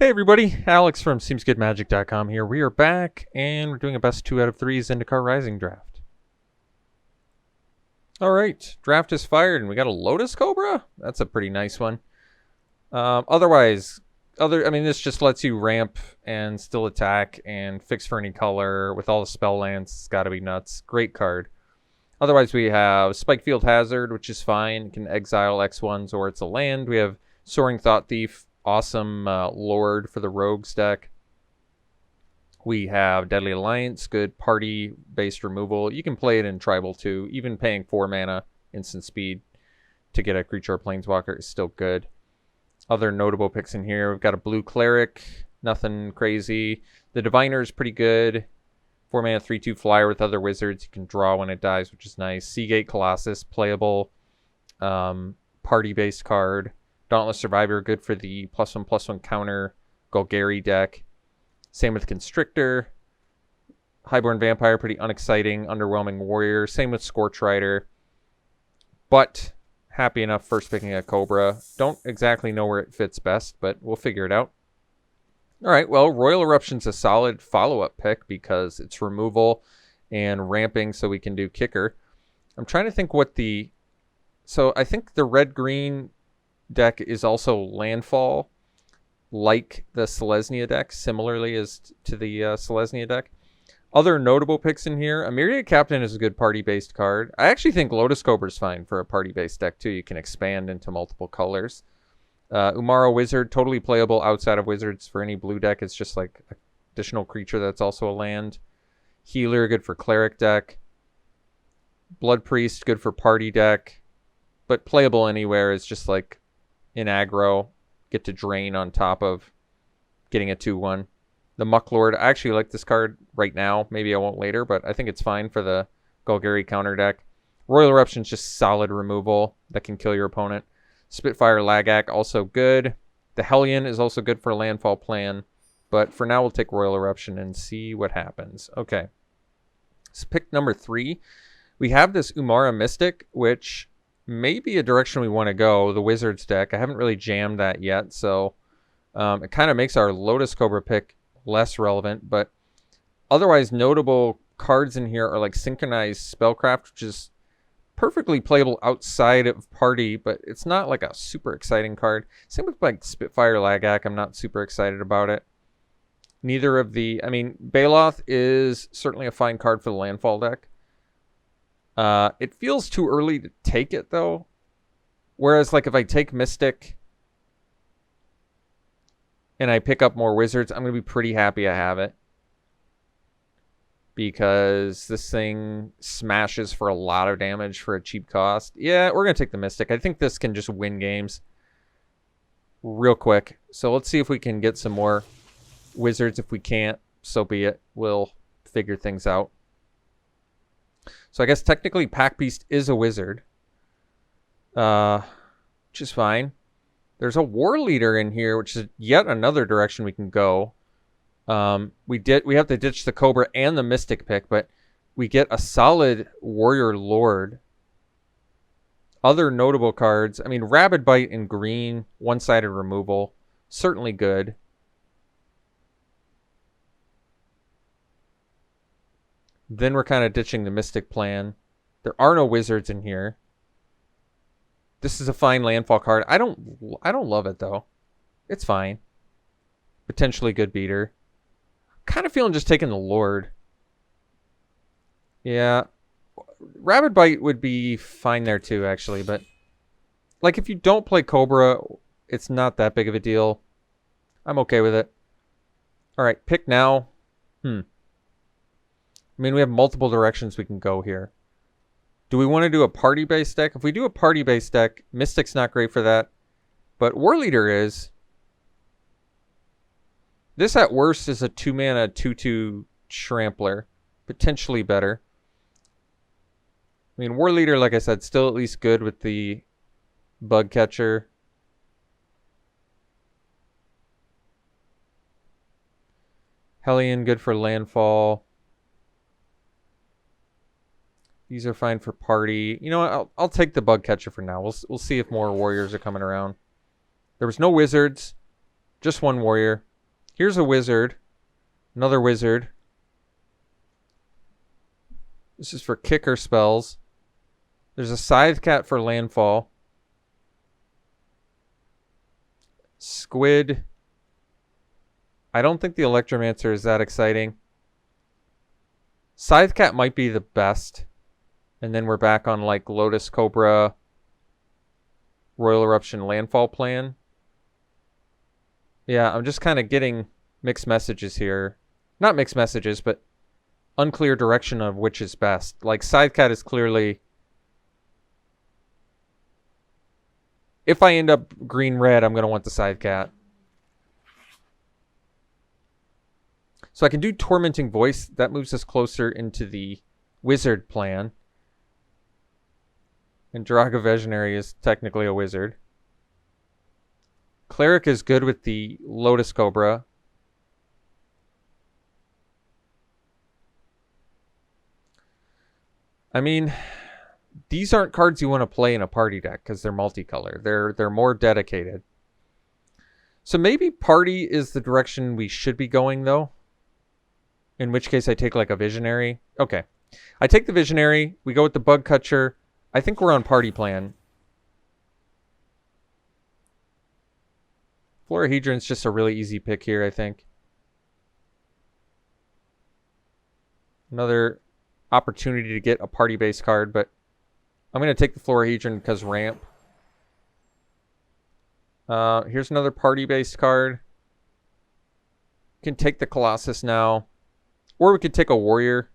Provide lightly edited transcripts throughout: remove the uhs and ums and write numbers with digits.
Hey everybody, Alex from SeemsGoodMagic.com here. We are back and we're doing a best 2 out of 3 Zendikar Rising draft. Alright, draft is fired and we got a Lotus Cobra? That's a pretty nice one. This just lets you ramp and still attack and fix for any color with all the spell lands. It's gotta be nuts. Great card. Otherwise we have Spikefield Hazard, which is fine. It can exile X1s or it's a land. We have Soaring Thought Thief. Awesome Lord for the Rogues deck. We have Deadly Alliance, good party-based removal. You can play it in Tribal too. Even paying 4 mana, instant speed, to get a creature or planeswalker is still good. Other notable picks in here, we've got a Blue Cleric, nothing crazy. The Diviner is pretty good. 4 mana, 3/2 flyer with other wizards. You can draw when it dies, which is nice. Seagate Colossus, playable party-based card. Dauntless Survivor, good for the +1/+1 counter Golgari deck. Same with Constrictor. Highborn Vampire, pretty unexciting. Underwhelming Warrior. Same with Scorch Rider. But happy enough first picking a Cobra. Don't exactly know where it fits best, but we'll figure it out. Alright, well, Royal Eruption's a solid follow-up pick because it's removal and ramping so we can do Kicker. I'm trying to think what the... So I think the red-green deck is also landfall, like the Selesnya deck, similarly as to the Selesnya deck. Other notable picks in here, a Myriad Captain is a good party-based card. I actually think Lotus Cobra is fine for a party-based deck too. You can expand into multiple colors. Umaro Wizard, totally playable outside of Wizards for any blue deck. It's just like an additional creature that's also a land. Healer, good for Cleric deck. Blood Priest, good for party deck. But playable anywhere is just like in aggro, get to drain on top of getting a 2/1. The Mucklord, I actually like this card right now. Maybe I won't later, but I think it's fine for the Golgari counter deck. Royal Eruption's just solid removal that can kill your opponent. Spitfire Lagak, also good. The Hellion is also good for landfall plan, but for now we'll take Royal Eruption and see what happens. Okay, so pick number 3. We have this Umara Mystic, which maybe a direction we want to go, the Wizards deck. I haven't really jammed that yet, so it kind of makes our Lotus Cobra pick less relevant, but otherwise notable cards in here are like Synchronized Spellcraft, which is perfectly playable outside of party, but it's not like a super exciting card. Same with like Spitfire Lagak, I'm not super excited about it. Neither of the, Baloth is certainly a fine card for the landfall deck. It feels too early to take it, though. Whereas, like, if I take Mystic and I pick up more Wizards, I'm going to be pretty happy I have it. Because this thing smashes for a lot of damage for a cheap cost. Yeah, we're going to take the Mystic. I think this can just win games real quick. So let's see if we can get some more Wizards. If we can't, so be it. We'll figure things out. So I guess technically Pack Beast is a wizard. Which is fine. There's a War Leader in here, which is yet another direction we can go. We have to ditch the Cobra and the Mystic pick, but we get a solid Warrior Lord. Other notable cards, Rabid Bite in green, one-sided removal, certainly good. Then we're kind of ditching the Mystic plan. There are no Wizards in here. This is a fine landfall card. I don't love it though. It's fine. Potentially good beater. Kind of feeling just taking the Lord. Yeah. Rabid Bite would be fine there too, actually, but like if you don't play Cobra, it's not that big of a deal. I'm okay with it. All right, pick now. We have multiple directions we can go here. Do we want to do a party-based deck? If we do a party-based deck, Mystic's not great for that. But War Leader is. This at worst is a 2-mana 2/2 Trampler. Potentially better. War Leader, like I said, still at least good with the Bug Catcher. Hellion, good for landfall. These are fine for party. You know what? I'll take the Bug Catcher for now. We'll see if more warriors are coming around. There was no wizards, just one warrior. Here's a wizard. Another wizard. This is for kicker spells. There's a Scythe Cat for landfall. Squid. I don't think the Electromancer is that exciting. Scythe Cat might be the best. And then we're back on like Lotus Cobra, Royal Eruption landfall plan. Yeah, I'm just kind of getting mixed messages here. Not mixed messages, but unclear direction of which is best. Like Scythe Cat is clearly... If I end up green-red, I'm going to want the Scythe Cat. So I can do Tormenting Voice. That moves us closer into the wizard plan. And Draga Visionary is technically a wizard. Cleric is good with the Lotus Cobra. I mean, these aren't cards you want to play in a party deck because they're multicolor. They're more dedicated. So maybe party is the direction we should be going, though. In which case I take like a Visionary. Okay. I take the Visionary. We go with the Bug Catcher. I think we're on party plan. Florahedron's just a really easy pick here, I think. Another opportunity to get a party-based card, but I'm going to take the Florahedron because ramp. Here's another party-based card. We can take the Colossus now. Or we could take a Warrior.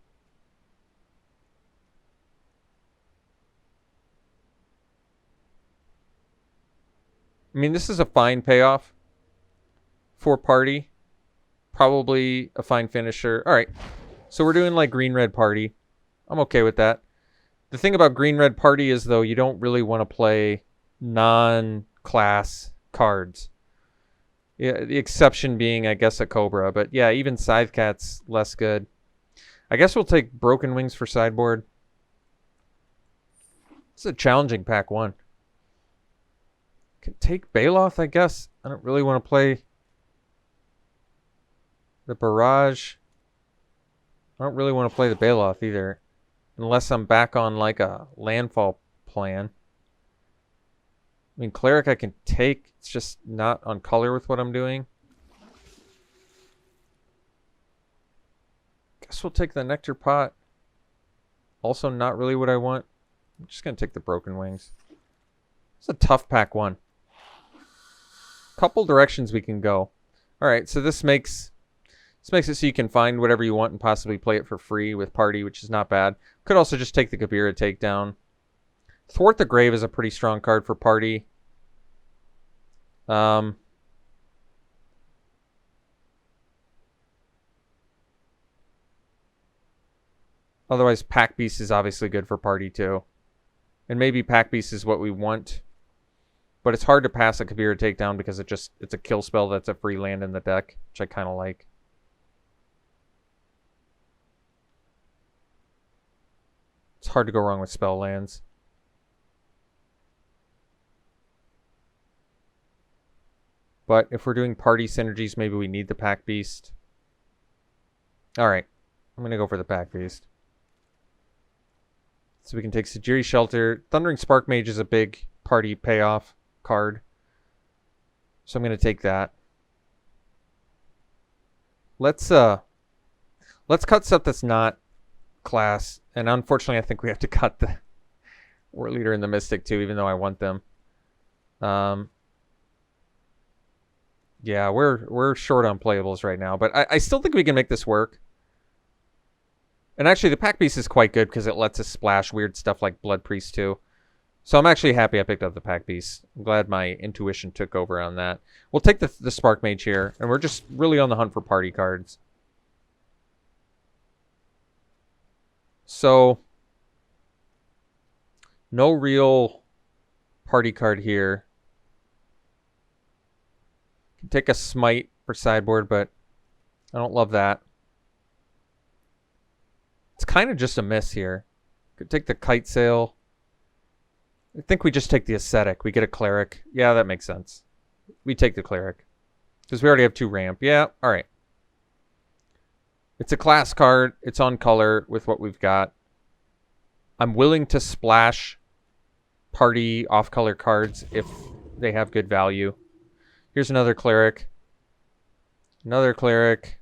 I mean, this is a fine payoff for party. Probably a fine finisher. All right. So we're doing like green-red party. I'm okay with that. The thing about green-red party is, though, you don't really want to play non-class cards. Yeah, the exception being, I guess, a Cobra. But yeah, even Scythe Cat's less good. I guess we'll take Broken Wings for sideboard. It's a challenging pack one. Can take Baloth, I guess. I don't really want to play the Barrage. I don't really want to play the Baloth either. Unless I'm back on like a landfall plan. I mean, Cleric I can take. It's just not on color with what I'm doing. Guess we'll take the Nectar Pot. Also not really what I want. I'm just going to take the Broken Wings. It's a tough pack one. Couple directions we can go. All right, so this makes it so you can find whatever you want and possibly play it for free with party, which is not bad. Could also just take the Kabira takedown. Thwart the Grave is a pretty strong card for party. Otherwise, Pack Beast is obviously good for party too. And maybe Pack Beast is what we want. But it's hard to pass a Kabira takedown because it's a kill spell that's a free land in the deck, which I kind of like. It's hard to go wrong with spell lands. But if we're doing party synergies, maybe we need the Pack Beast. Alright. I'm going to go for the Pack Beast. So we can take Sajiri Shelter. Thundering Spark Mage is a big party payoff card. So I'm going to take that. Let's cut stuff that's not class. And unfortunately, I think we have to cut the War Leader and the Mystic too, even though I want them. Yeah, we're short on playables right now, but I still think we can make this work. And actually, the Pack Beast is quite good because it lets us splash weird stuff like Blood Priest too. So I'm actually happy I picked up the Pack Beast. I'm glad my intuition took over on that. We'll take the Spark Mage here, and we're just really on the hunt for party cards. So, no real party card here. Can take a Smite for sideboard, but I don't love that. It's kind of just a miss here. Could take the Kite Sail. I think we just take the Ascetic. We get a Cleric. Yeah, that makes sense. We take the Cleric. Because we already have 2 ramp. Yeah, all right. It's a class card. It's on color with what we've got. I'm willing to splash party off-color cards if they have good value. Here's another cleric. Another cleric.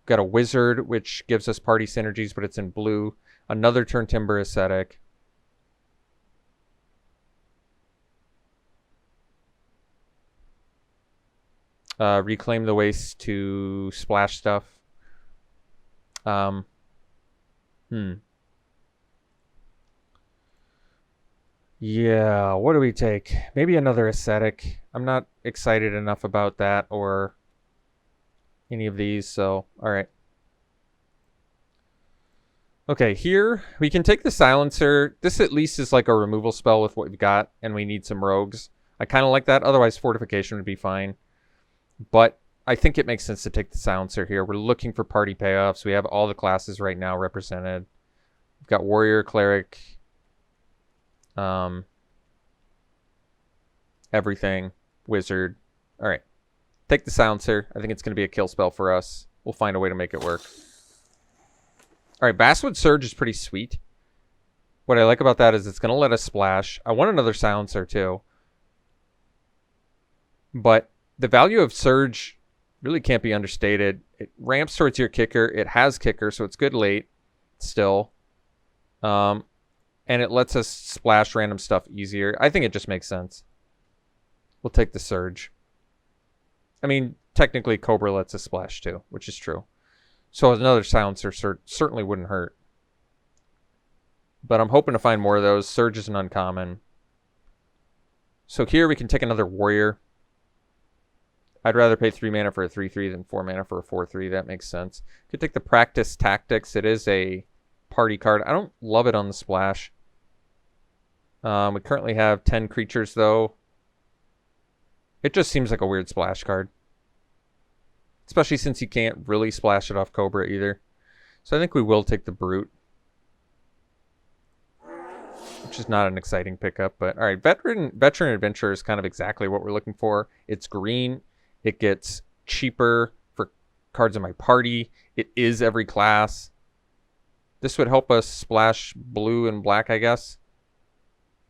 Got a wizard, which gives us party synergies, but it's in blue. Another Turn Timber Ascetic. Reclaim the Waste to splash stuff. Yeah, what do we take? Maybe another Ascetic. I'm not excited enough about that or any of these, so alright. Okay, here we can take the Silencer. This at least is like a removal spell with what we've got, and we need some rogues. I kind of like that. Otherwise, Fortification would be fine. But I think it makes sense to take the Silencer here. We're looking for party payoffs. We have all the classes right now represented. We've got Warrior, Cleric, everything, Wizard. All right, take the Silencer. I think it's going to be a kill spell for us. We'll find a way to make it work. All right, Basswood Surge is pretty sweet. What I like about that is it's going to let us splash. I want another Silencer too. But the value of Surge really can't be understated. It ramps towards your kicker. It has kicker, so it's good late still. And it lets us splash random stuff easier. I think it just makes sense. We'll take the Surge. I mean, technically Cobra lets us splash too, which is true. So another Silencer certainly wouldn't hurt. But I'm hoping to find more of those. Surge is an uncommon. So here we can take another Warrior. I'd rather pay 3 mana for a 3/3 than 4 mana for a 4/3. That makes sense. Could take the Practice Tactics. It is a party card. I don't love it on the splash. We currently have 10 creatures, though. It just seems like a weird splash card. Especially since you can't really splash it off Cobra either. So I think we will take the Brute. Which is not an exciting pickup, but alright. Veteran Adventurer is kind of exactly what we're looking for. It's green. It gets cheaper for cards in my party. It is every class. This would help us splash blue and black, I guess.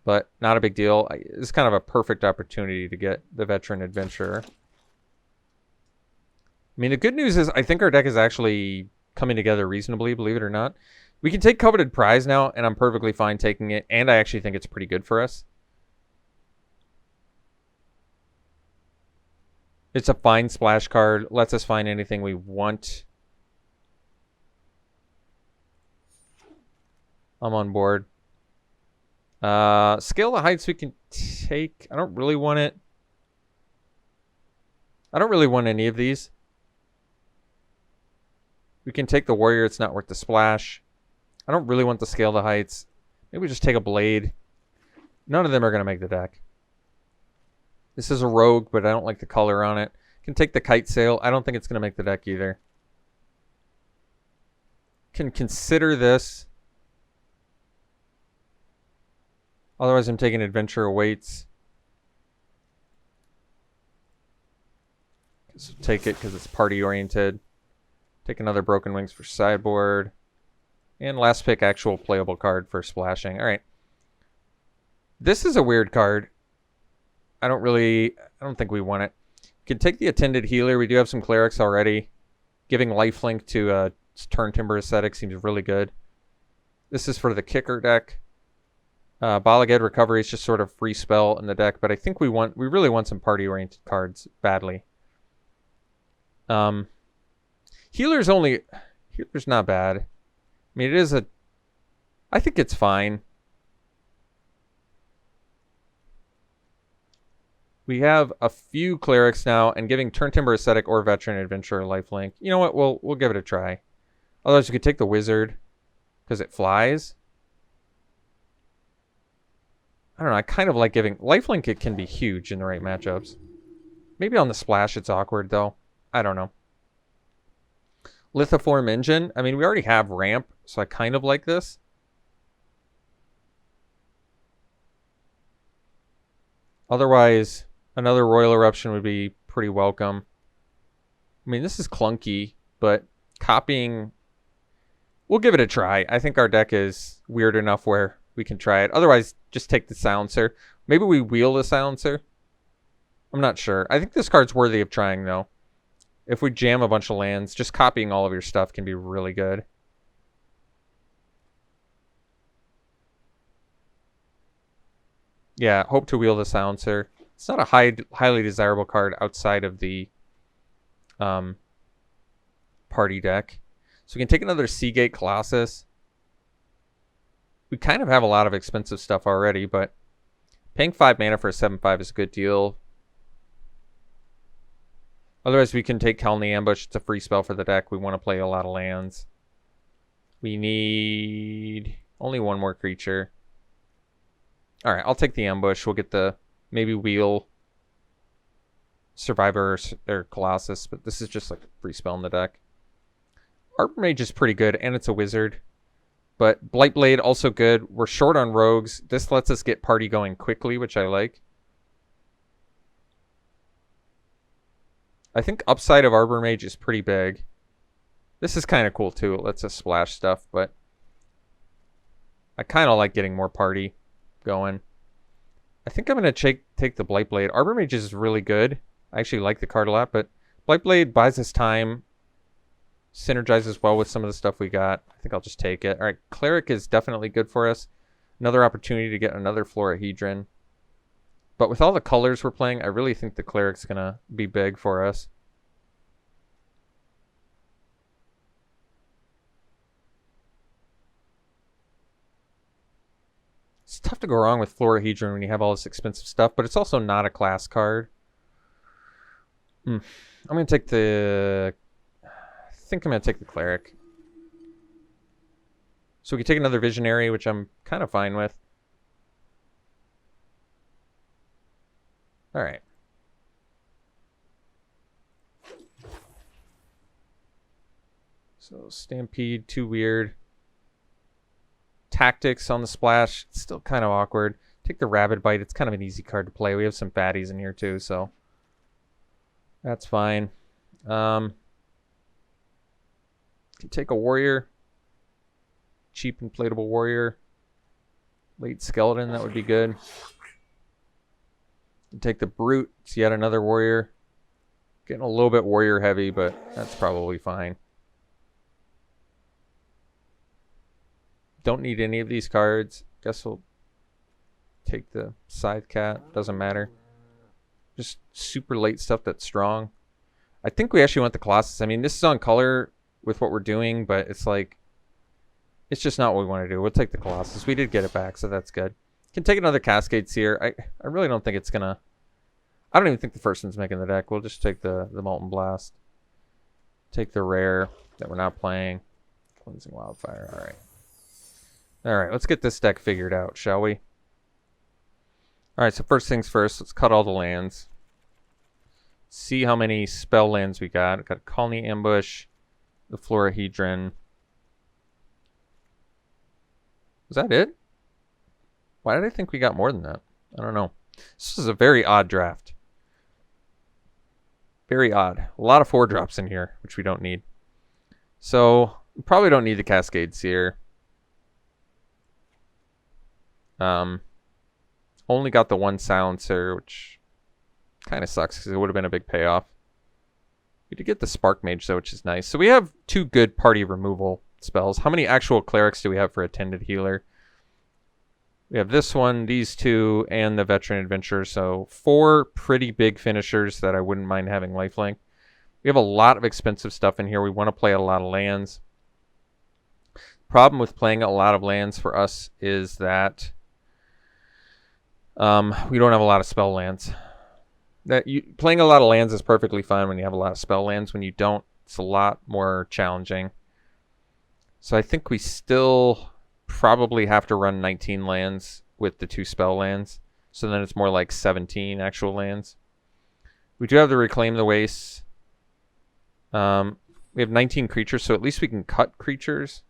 But not a big deal. It's kind of a perfect opportunity to get the Veteran Adventurer. I mean, the good news is I think our deck is actually coming together reasonably, believe it or not. We can take Coveted Prize now, and I'm perfectly fine taking it. And I actually think it's pretty good for us. It's a fine splash card. Lets us find anything we want. I'm on board. Scale the Heights we can take. I don't really want it. I don't really want any of these. We can take the Warrior. It's not worth the splash. I don't really want the Scale the Heights. Maybe we just take a Blade. None of them are going to make the deck. This is a Rogue, but I don't like the color on it. Can take the Kite Sail. I don't think it's going to make the deck either. Can consider this. Otherwise, I'm taking Adventure Awaits. So take it because it's party-oriented. Take another Broken Wings for sideboard. And last pick, actual playable card for splashing. All right. This is a weird card. I don't think we want it. We can take the Attended Healer. We do have some Clerics already. Giving lifelink to Turn Timber Ascetic seems really good. This is for the kicker deck. Balaged Recovery is just sort of free spell in the deck, but I think we really want some party-oriented cards badly. Healer's not bad. I mean, I think it's fine. We have a few Clerics now, and giving Turn Timber Ascetic or Veteran Adventurer lifelink. You know what? We'll give it a try. Otherwise, you could take the Wizard because it flies. I don't know. I kind of like giving lifelink. It can be huge in the right matchups. Maybe on the splash it's awkward though. I don't know. Lithoform Engine. I mean, we already have ramp, so I kind of like this. Otherwise, another Royal Eruption would be pretty welcome. I mean, this is clunky, but copying, we'll give it a try. I think our deck is weird enough where we can try it. Otherwise, just take the Silencer. Maybe we wheel the Silencer. I'm not sure. I think this card's worthy of trying, though. If we jam a bunch of lands, just copying all of your stuff can be really good. Yeah, hope to wheel the Silencer. It's not a highly desirable card outside of the party deck. So we can take another Seagate Colossus. We kind of have a lot of expensive stuff already, but paying 5 mana for a 7/5 is a good deal. Otherwise, we can take Colony Ambush. It's a free spell for the deck. We want to play a lot of lands. We need only one more creature. All right, I'll take the Ambush. We'll get the maybe wheel Survivor or Colossus, but this is just like a free spell in the deck. Arbor Mage is pretty good, and it's a wizard. But Blightblade also good. We're short on rogues. This lets us get party going quickly, which I like. I think upside of Arbor Mage is pretty big. This is kind of cool too. It lets us splash stuff, but I kind of like getting more party going. I think I'm going to take the Blightblade. Arbor Mage is really good. I actually like the card a lot, but Blightblade buys us time. Synergizes well with some of the stuff we got. I think I'll just take it. All right, Cleric is definitely good for us. Another opportunity to get another Florahedron. But with all the colors we're playing, I really think the Cleric's going to be big for us. It's tough to go wrong with Florahedron when you have all this expensive stuff, but it's also not a class card. I'm going to take the... I think I'm going to take the Cleric. So we can take another Visionary, which I'm kind of fine with. All right. So Stampede, too weird. Tactics on the splash, it's still kind of awkward. Take the Rabid Bite. It's kind of an easy card to play. We have some fatties in here too, so that's fine. Can take a Warrior. Cheap inflatable Warrior. Late Skeleton, that would be good. Can take the Brute. It's yet another Warrior. Getting a little bit Warrior heavy, but that's probably fine. Don't need any of these cards. Guess we'll take the Scythe Cat. Doesn't matter. Just super late stuff that's strong. I think we actually want the Colossus. I mean, this is on color with what we're doing, but it's like, it's just not what we want to do. We'll take the Colossus. We did get it back, so that's good. Can take another Cascade Seer. I really don't think it's gonna... I don't even think the first one's making the deck. We'll just take the Molten Blast. Take the rare that we're not playing. Cleansing Wildfire. All right. All right, let's get this deck figured out, shall we? All right, so first things first, let's cut all the lands. See how many spell lands we got. Got Colony Ambush, the Florahedron. Was that it? Why did I think we got more than that? I don't know. This is a very odd draft. Very odd. A lot of 4-drops in here, which we don't need. So, we probably don't need the Cascade Seer. Only got the one Silencer, which kind of sucks because it would have been a big payoff. We did get the Spark Mage, though, which is nice. So we have 2 good party removal spells. How many actual Clerics do we have for Attended Healer? We have this one, these 2, and the Veteran Adventurer. So 4 pretty big finishers that I wouldn't mind having lifelink. We have a lot of expensive stuff in here. We want to play a lot of lands. Problem with playing a lot of lands for us is that we don't have a lot of spell lands. Playing a lot of lands is perfectly fine when you have a lot of spell lands. When you don't, it's a lot more challenging. So I think we still probably have to run 19 lands with the 2 spell lands. So then it's more like 17 actual lands. We do have to Reclaim the Wastes. We have 19 creatures, so at least we can cut creatures.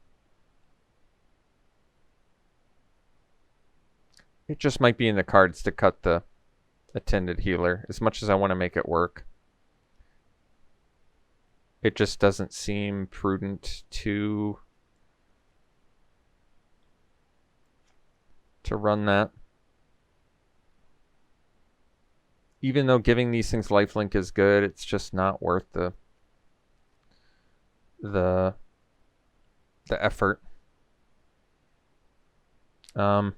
It just might be in the cards to cut the Attended Healer, as much as I want to make it work. it just doesn't seem prudent to run that. Even though giving these things lifelink is good, it's just not worth the effort. So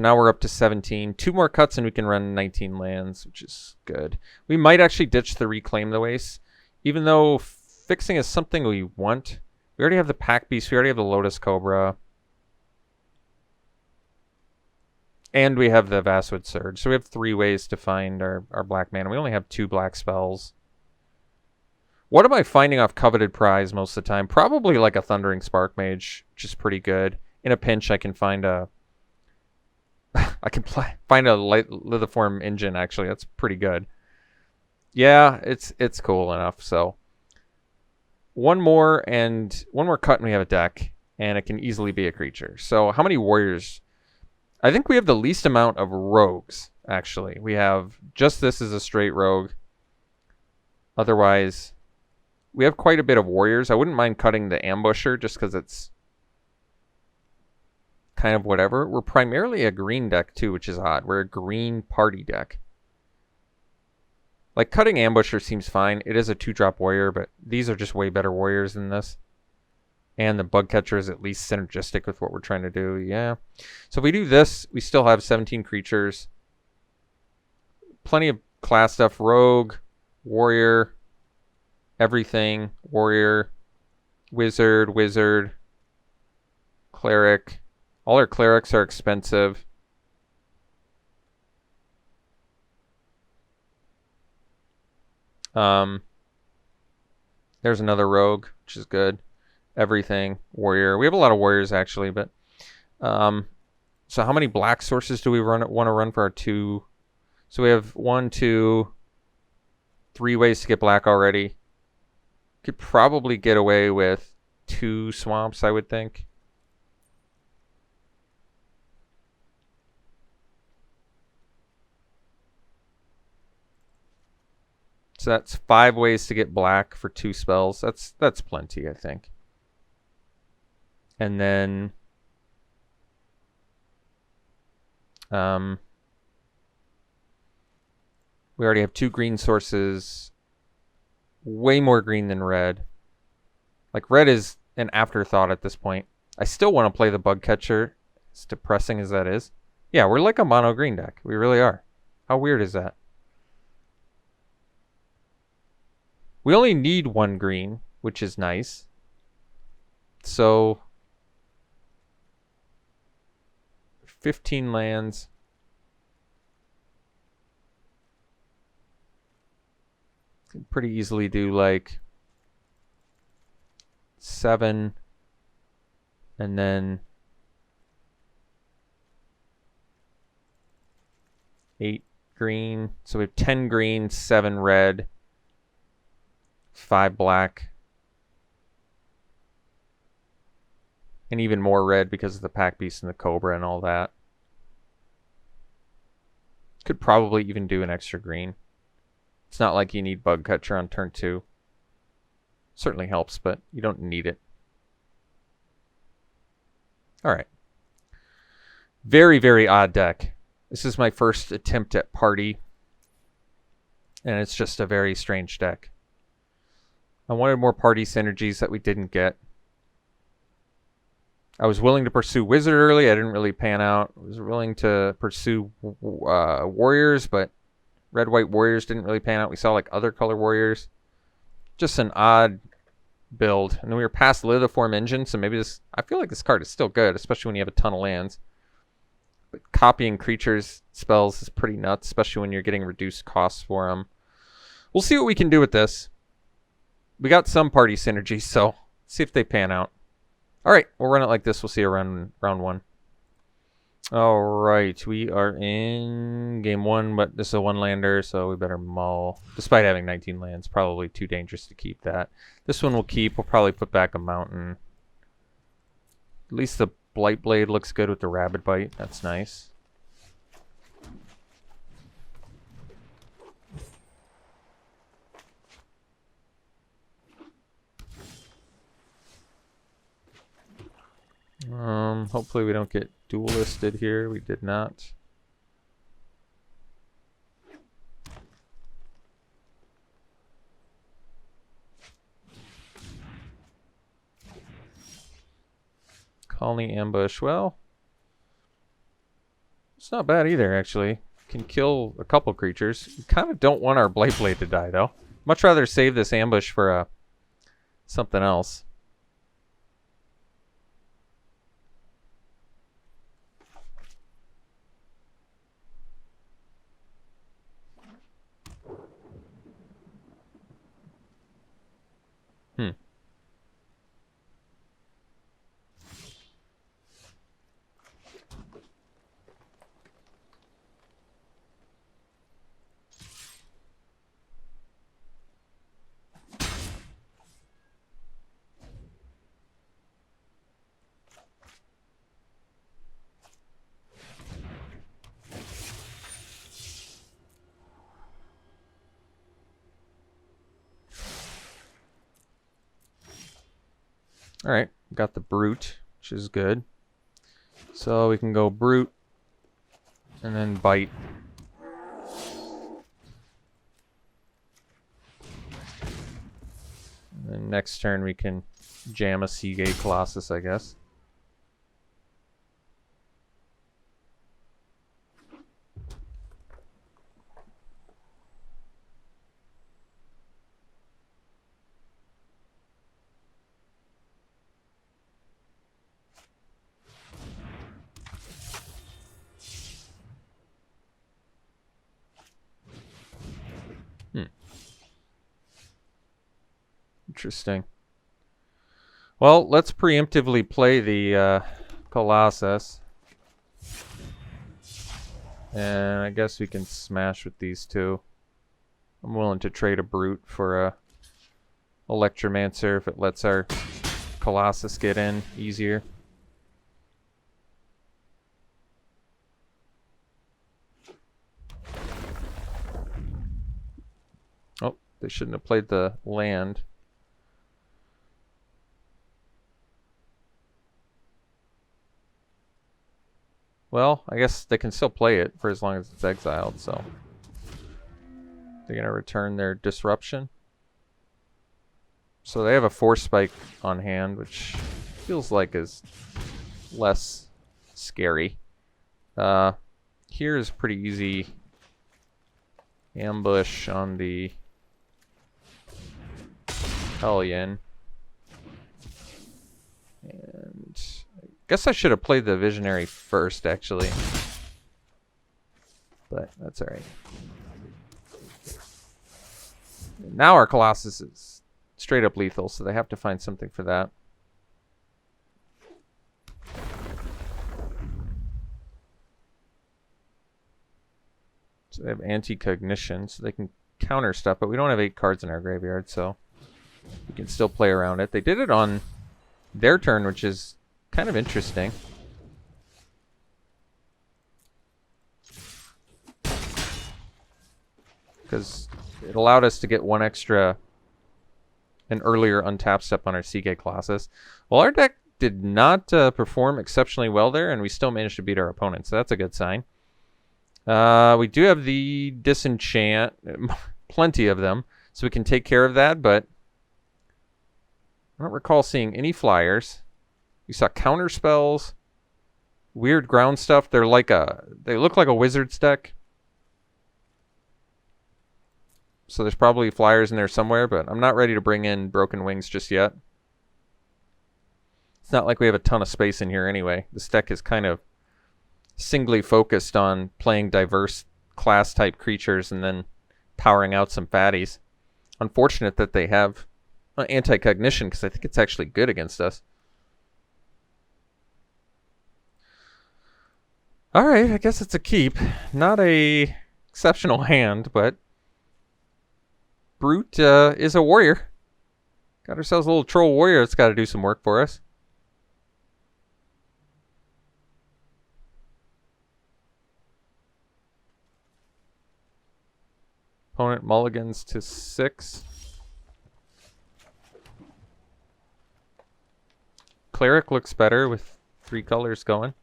now we're up to 17. 2 more cuts and we can run 19 lands, which is good. We might actually ditch the Reclaim the Waste, even though fixing is something we want. We already have the Pack Beast. We already have the Lotus Cobra. And we have the Vastwood Surge. So we have 3 ways to find our black mana. We only have 2 black spells. What am I finding off Coveted Prize most of the time? Probably like a Thundering Spark Mage, which is pretty good. In a pinch, I can find a... find a Lithiform Engine, actually. That's pretty good. Yeah, it's cool enough. So one more cut and we have a deck. And it can easily be a creature. So how many warriors? I think we have the least amount of rogues, actually. We have just this as a straight rogue. Otherwise, we have quite a bit of warriors. I wouldn't mind cutting the Ambusher just because it's kind of whatever. We're primarily a green deck too, which is odd. We're a green party deck. Like, cutting Ambusher seems fine. It is a 2-drop warrior, but these are just way better warriors than this. And the Bug Catcher is at least synergistic with what we're trying to do. Yeah. So if we do this, we still have 17 creatures. Plenty of class stuff. Rogue, warrior, everything. Warrior, wizard, cleric. All our clerics are expensive. There's another rogue, which is good. Everything, warrior. We have a lot of warriors, actually, but... so how many black sources do we want to run for our 2? So we have 1, 2, 3 ways to get black already. Could probably get away with 2 swamps, I would think. So that's 5 ways to get black for 2 spells. That's plenty, I think. And then we already have 2 green sources. Way more green than red. Like, red is an afterthought at this point. I still want to play the Bug Catcher, as depressing as that is. Yeah, we're like a mono green deck. We really are. How weird is that? We only need 1 green, which is nice. So 15 lands. Can pretty easily do like 7 and then 8 green. So we have 10 green, 7 red, 5 black, and even more red because of the Pack Beast and the Cobra and all that. Could probably even do an extra green. It's not like you need Bug Catcher on turn 2. Certainly helps, but you don't need it. Alright. Very, very odd deck. This is my first attempt at party. And it's just a very strange deck. I wanted more party synergies that we didn't get. I was willing to pursue Wizard early. I didn't really pan out. I was willing to pursue Warriors, but Red-White Warriors didn't really pan out. We saw like other color Warriors. Just an odd build. And then we were past Lithiform Engine, so maybe this... I feel like this card is still good, especially when you have a ton of lands. But copying creatures spells is pretty nuts, especially when you're getting reduced costs for them. We'll see what we can do with this. We got some party synergy, so see if they pan out. Alright, we'll run it like this. We'll see around round 1. Alright, we are in game 1, but this is a 1-lander, so we better mull. Despite having 19 lands, probably too dangerous to keep that. This one we'll keep. We'll probably put back a mountain. At least the Blightblade looks good with the Rabid Bite. That's nice. Hopefully we don't get dual listed here. We did not. Colony ambush. Well, it's not bad either, actually. Can kill a couple creatures. We kind of don't want our Blightblade to die, though. Much rather save this ambush for something else. Alright, got the Brute, which is good. So we can go Brute and then Bite. And then next turn we can jam a Seagate Colossus, I guess. Interesting. Well, let's preemptively play the Colossus. And I guess we can smash with these two. I'm willing to trade a Brute for a Electromancer if it lets our Colossus get in easier. Oh, they shouldn't have played the land. Well, I guess they can still play it for as long as it's exiled, so. They're going to return their Disruption. So they have a Force Spike on hand, which feels like is less scary. Here's pretty easy ambush on the Hellion. And I guess I should have played the Visionary first, actually. But that's alright. Now our Colossus is straight up lethal, so they have to find something for that. So they have Anti-Cognition, so they can counter stuff, but we don't have 8 cards in our graveyard, so we can still play around it. They did it on their turn, which is kind of interesting. Because it allowed us to get an earlier untap step on our Seagate Colossus. Well, our deck did not perform exceptionally well there, and we still managed to beat our opponent, so that's a good sign. We do have the Disenchant, plenty of them, so we can take care of that, but I don't recall seeing any flyers. We saw counter spells, weird ground stuff. They look like a Wizards deck. So there's probably flyers in there somewhere, but I'm not ready to bring in Broken Wings just yet. It's not like we have a ton of space in here anyway. This deck is kind of singly focused on playing diverse class type creatures and then powering out some fatties. Unfortunate that they have Anti-Cognition, because I think it's actually good against us. Alright, I guess it's a keep. Not a exceptional hand, but Brute is a warrior. Got ourselves a little troll warrior that's got to do some work for us. Opponent mulligans to 6. Cleric looks better with 3 colors going.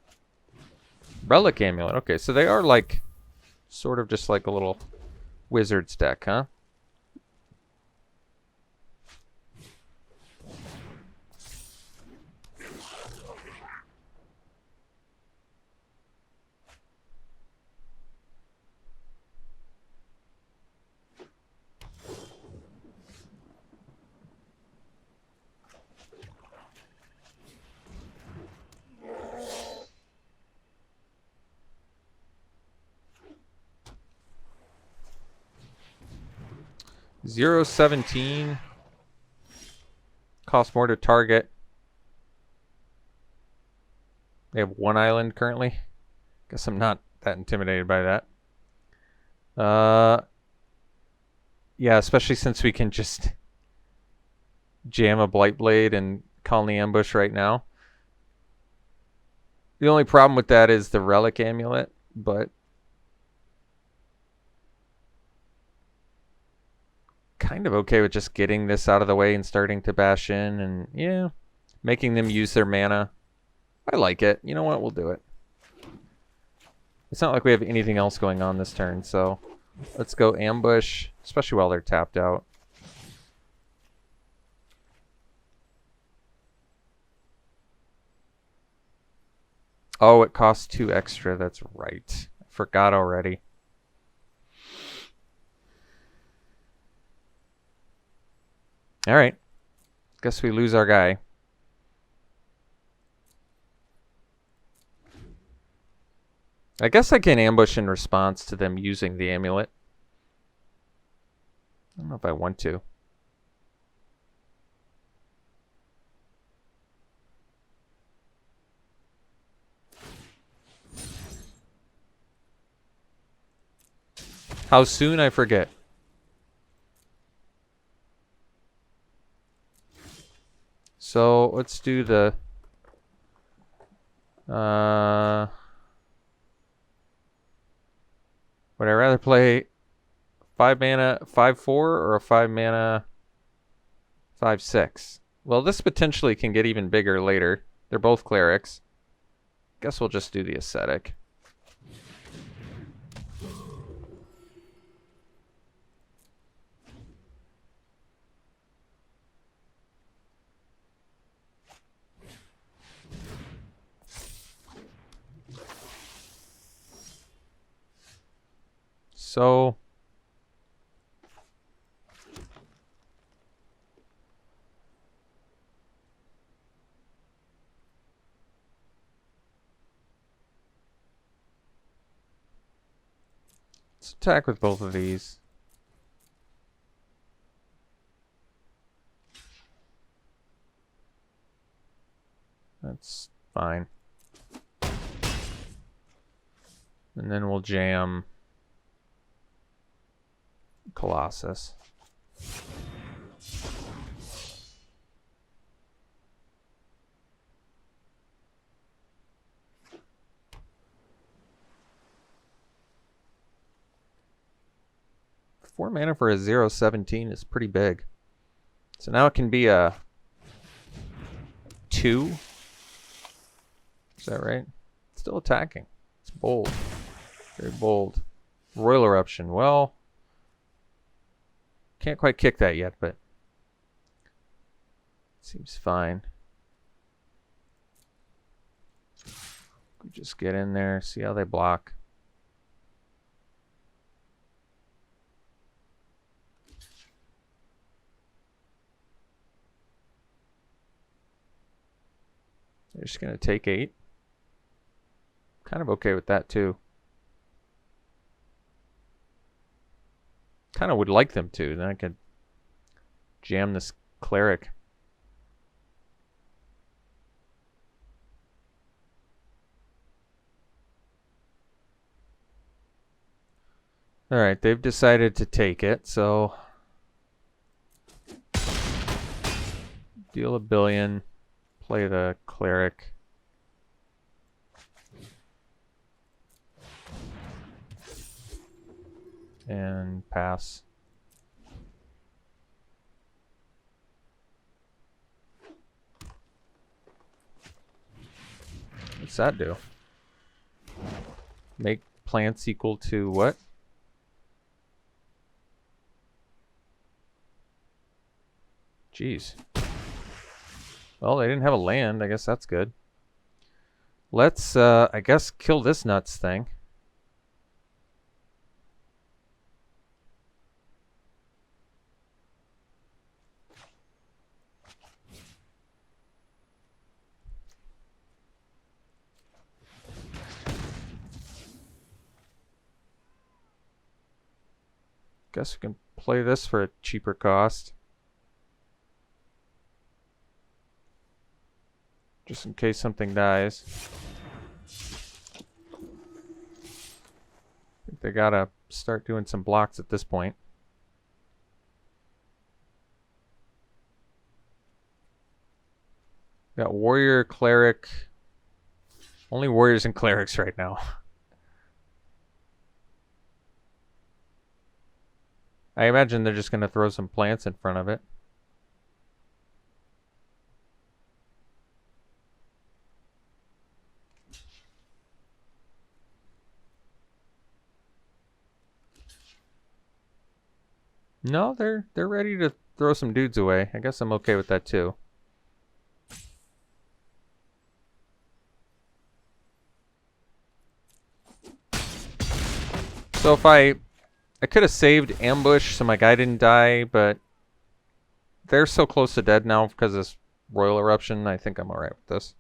Relic Amulet. Okay, so they are like sort of just like a little wizard's deck, huh? $0.17 costs more to target. They have 1 island currently. Guess I'm not that intimidated by that. Yeah, especially since we can just jam a Blightblade and Colony Ambush right now. The only problem with that is the Relic Amulet, but kind of okay with just getting this out of the way and starting to bash in and, yeah, making them use their mana. I like it. You know what? We'll do it. It's not like we have anything else going on this turn, so let's go Ambush, especially while they're tapped out. Oh, it costs 2 extra. That's right. I forgot already. All right. Guess we lose our guy. I guess I can ambush in response to them using the amulet. I don't know if I want to. How soon? I forget. So let's do the would I rather play 5 mana 5/4 or a 5 mana 5/6? Well, this potentially can get even bigger later. They're both clerics. Guess we'll just do the ascetic. So let's attack with both of these. That's fine. And then we'll jam Colossus. Four mana for a 0/17 is pretty big. So now it can be a 2. Is that right? Still attacking. It's bold. Very bold. Royal Eruption. Well, can't quite kick that yet, but seems fine. We just get in there, see how they block. They're just going to take 8. Kind of okay with that, too. Kind of would like them to. Then I could jam this cleric. Alright, they've decided to take it, so deal a billion, play the cleric. And pass. What's that do? Make plants equal to what? Jeez. Well, they didn't have a land. I guess that's good. Let's, I guess, kill this nuts thing. Guess we can play this for a cheaper cost. Just in case something dies. I think they gotta start doing some blocks at this point. Got warrior, cleric. Only warriors and clerics right now. I imagine they're just gonna throw some plants in front of it. No, they're ready to throw some dudes away. I guess I'm okay with that too. So if I could have saved ambush so my guy didn't die, but they're so close to dead now because of this royal eruption. I think I'm alright with this.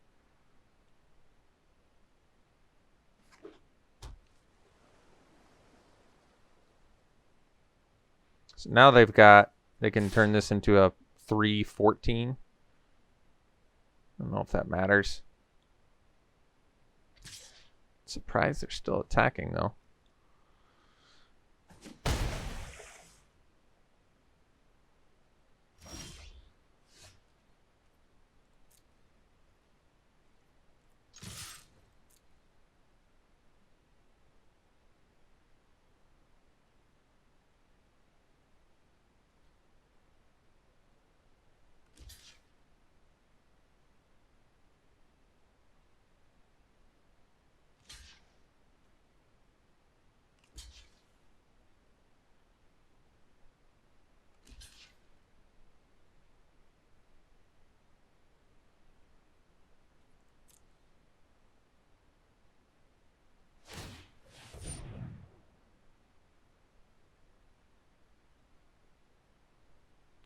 So now they can turn this into a 3-14. I don't know if that matters. Surprised they're still attacking though.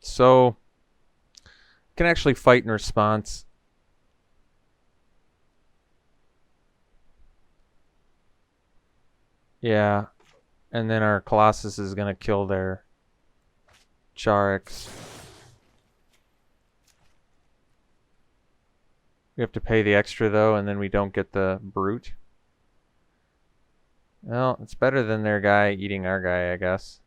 So, can actually fight in response. Yeah, and then our Colossus is going to kill their Charics. We have to pay the extra though, and then we don't get the Brute. Well, it's better than their guy eating our guy, I guess.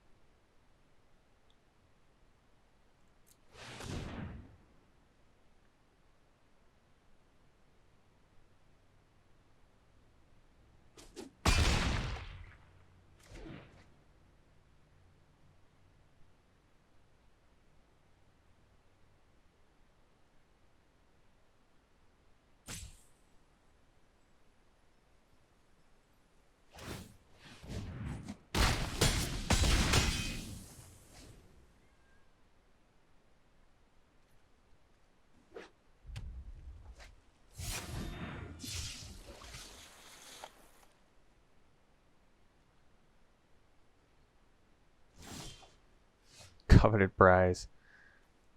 Coveted prize.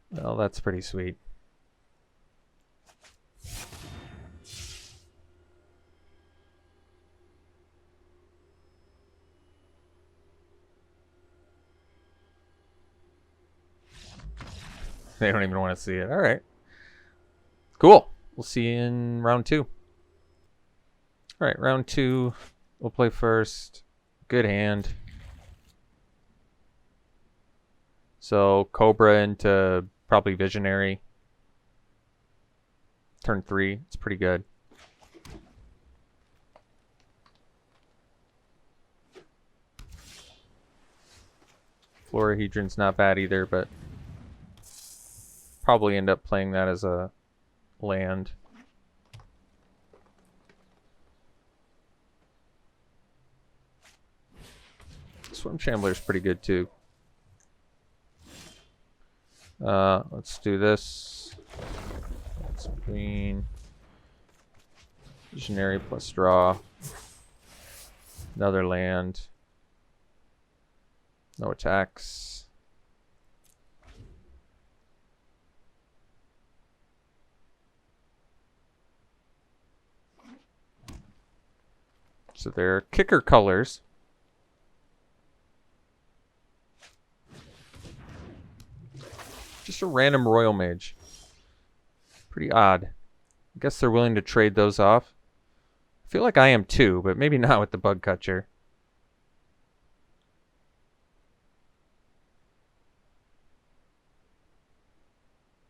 Well, that's pretty sweet. They don't even want to see it. All right. Cool. We'll see you in round 2. All right, round 2. We'll play first. Good hand. So Cobra into probably Visionary. Turn 3. It's pretty good. Florahedron's not bad either, but probably end up playing that as a land. Swim Shambler's pretty good too. Let's do this. That's green. Visionary plus draw. Another land. No attacks. So they're kicker colors. Just a random Royal Mage. Pretty odd. I guess they're willing to trade those off. I feel like I am too, but maybe not with the Bug Catcher.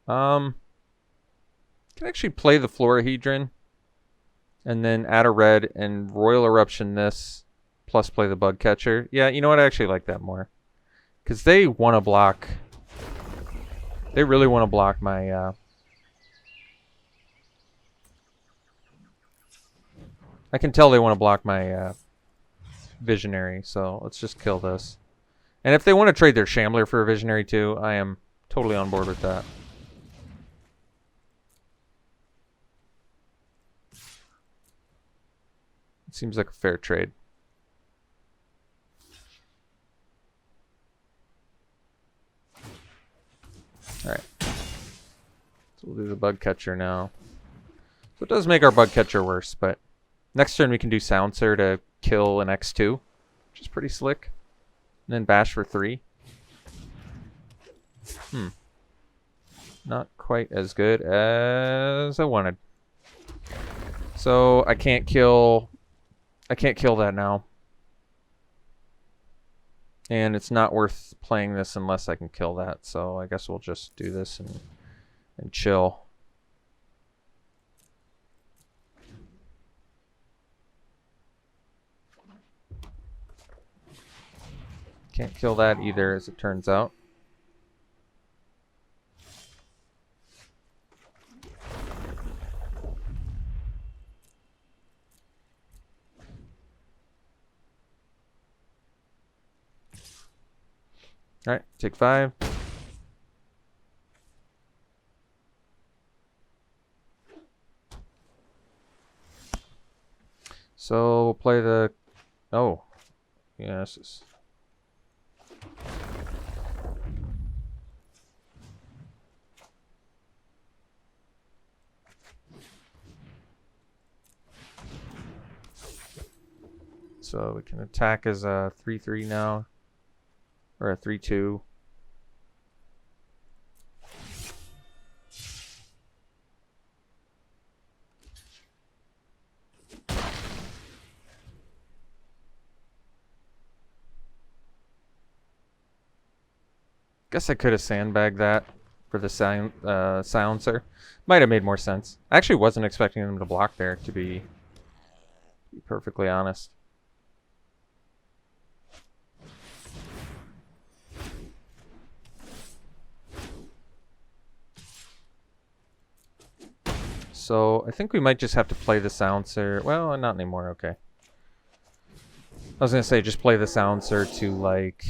Can actually play the Florahedron and then add a red and Royal Eruption this plus play the Bug Catcher. Yeah, you know what? I actually like that more. Because they want to block... They really want to block my... I can tell they want to block my Visionary, so let's just kill this. And if they want to trade their Shambler for a Visionary too, I am totally on board with that. It seems like a fair trade. Alright. So we'll do the Bug Catcher now. So it does make our Bug Catcher worse, but next turn we can do Soundser to kill an X2, which is pretty slick. And then Bash for 3. Not quite as good as I wanted. So I can't kill that now. And it's not worth playing this unless I can kill that. So I guess we'll just do this and chill. Can't kill that either, as it turns out. Alright, take 5. So we'll play the... Oh. Yeah, this is... So we can attack as a 3/3 now. Or a 3/2. Guess I could have sandbagged that for the silencer. Might have made more sense. I actually wasn't expecting them to block there, to be perfectly honest. So I think we might just have to play the Silencer. Well, not anymore. Okay. I was gonna say just play the Silencer to like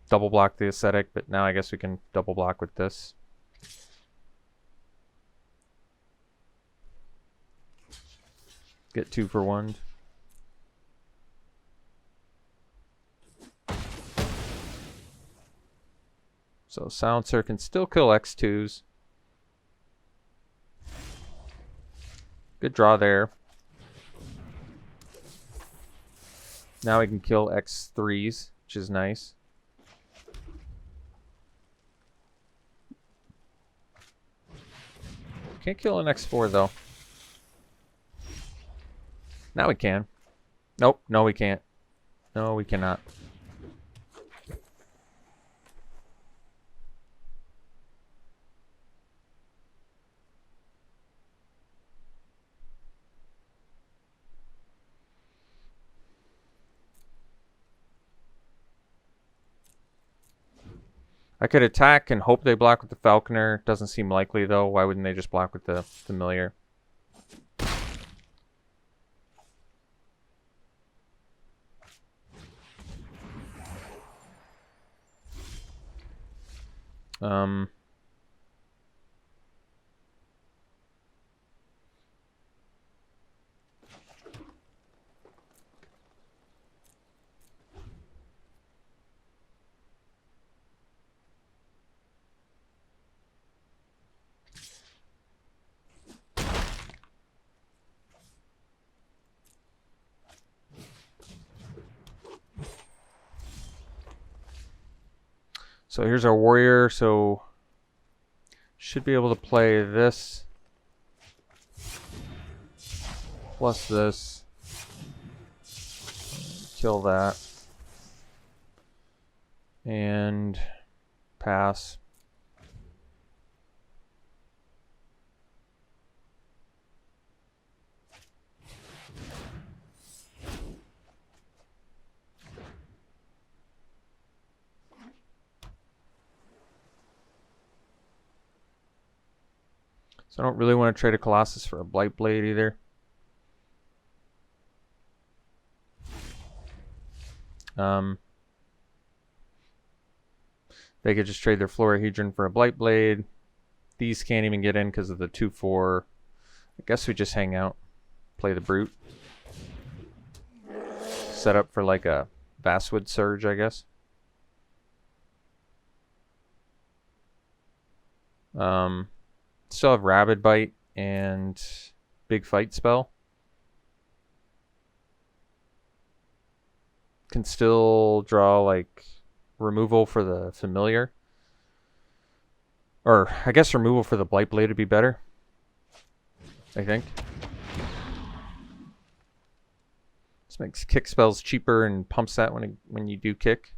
double block the Ascetic, but now I guess we can double block with this. Get 2 for 1. So Silencer can still kill X2s. Good draw there. Now we can kill X3s, which is nice. Can't kill an X4 though. Now we can. Nope, no we can't. No, we cannot. I could attack and hope they block with the Falconer. Doesn't seem likely though. Why wouldn't they just block with the Familiar? Um, so here's our warrior. So should be able to play this plus this. Kill that. And pass. So I don't really want to trade a Colossus for a Blight Blade either. They could just trade their Florahedron for a Blight Blade. These can't even get in because of the 2/4. I guess we just hang out, play the Brute. Set up for like a Vastwood Surge, I guess. Still have Rabid Bite and Big Fight spell. Can still draw like removal for the familiar. Or I guess removal for the Blight Blade would be better, I think. This makes kick spells cheaper and pumps that when you do kick.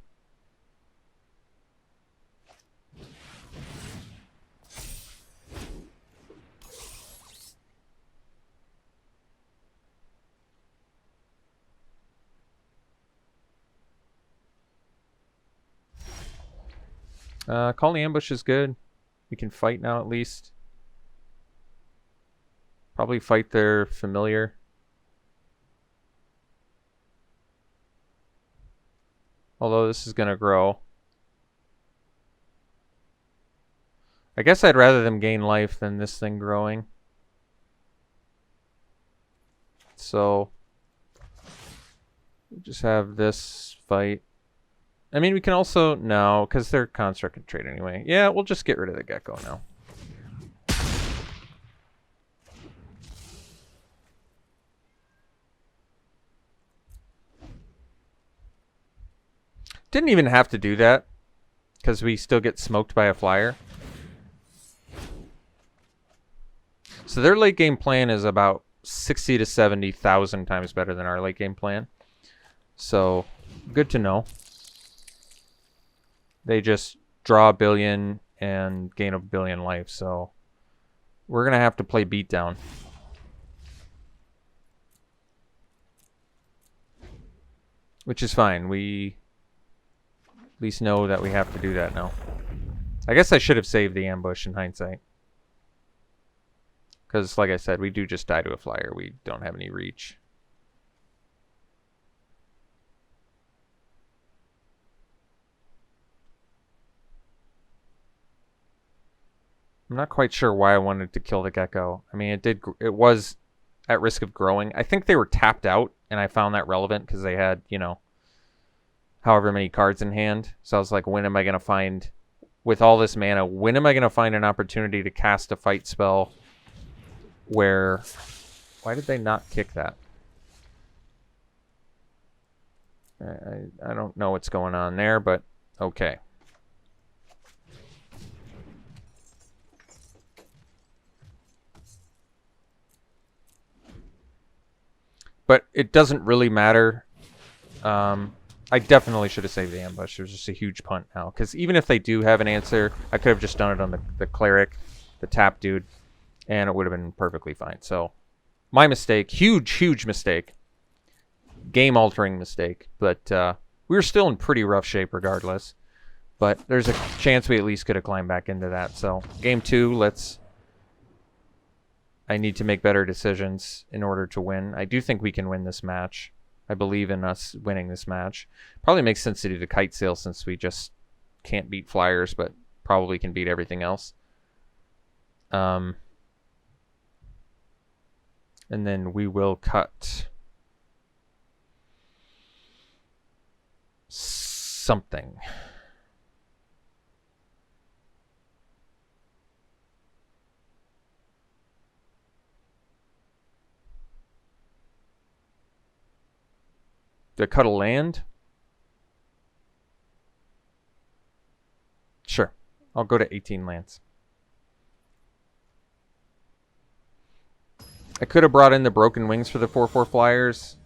Call the Ambush is good. We can fight now at least. Probably fight their familiar. Although this is going to grow. I guess I'd rather them gain life than this thing growing. So we'll just have this fight. I mean, we can also... No, because they're construct and trade anyway. Yeah, we'll just get rid of the Gecko now. Didn't even have to do that, because we still get smoked by a flyer. So their late game plan is about 60 to 70,000 times better than our late game plan. So, good to know. They just draw a billion and gain a billion life, so we're going to have to play beatdown. Which is fine. We at least know that we have to do that now. I guess I should have saved the ambush in hindsight. Because, like I said, we do just die to a flyer. We don't have any reach. I'm not quite sure why I wanted to kill the Gecko. I mean, it was at risk of growing. I think they were tapped out, and I found that relevant because they had, you know, however many cards in hand. So I was like, when am I going to find, with all this mana, when am I going to find an opportunity to cast a fight spell where... Why did they not kick that? I don't know what's going on there, but okay. But it doesn't really matter. I definitely should have saved the ambush. There's just a huge punt now. Because even if they do have an answer, I could have just done it on the cleric, the tap dude, and it would have been perfectly fine. So, my mistake. Huge, huge mistake. Game-altering mistake. But we were still in pretty rough shape regardless. But there's a chance we at least could have climbed back into that. So, game 2, let's... I need to make better decisions in order to win. I do think we can win this match. I believe in us winning this match. Probably makes sense to do the kite sail since we just can't beat flyers, but probably can beat everything else. And then we will cut something. Do I cut a land? Sure. I'll go to 18 lands. I could have brought in the Broken Wings for the 4/4 flyers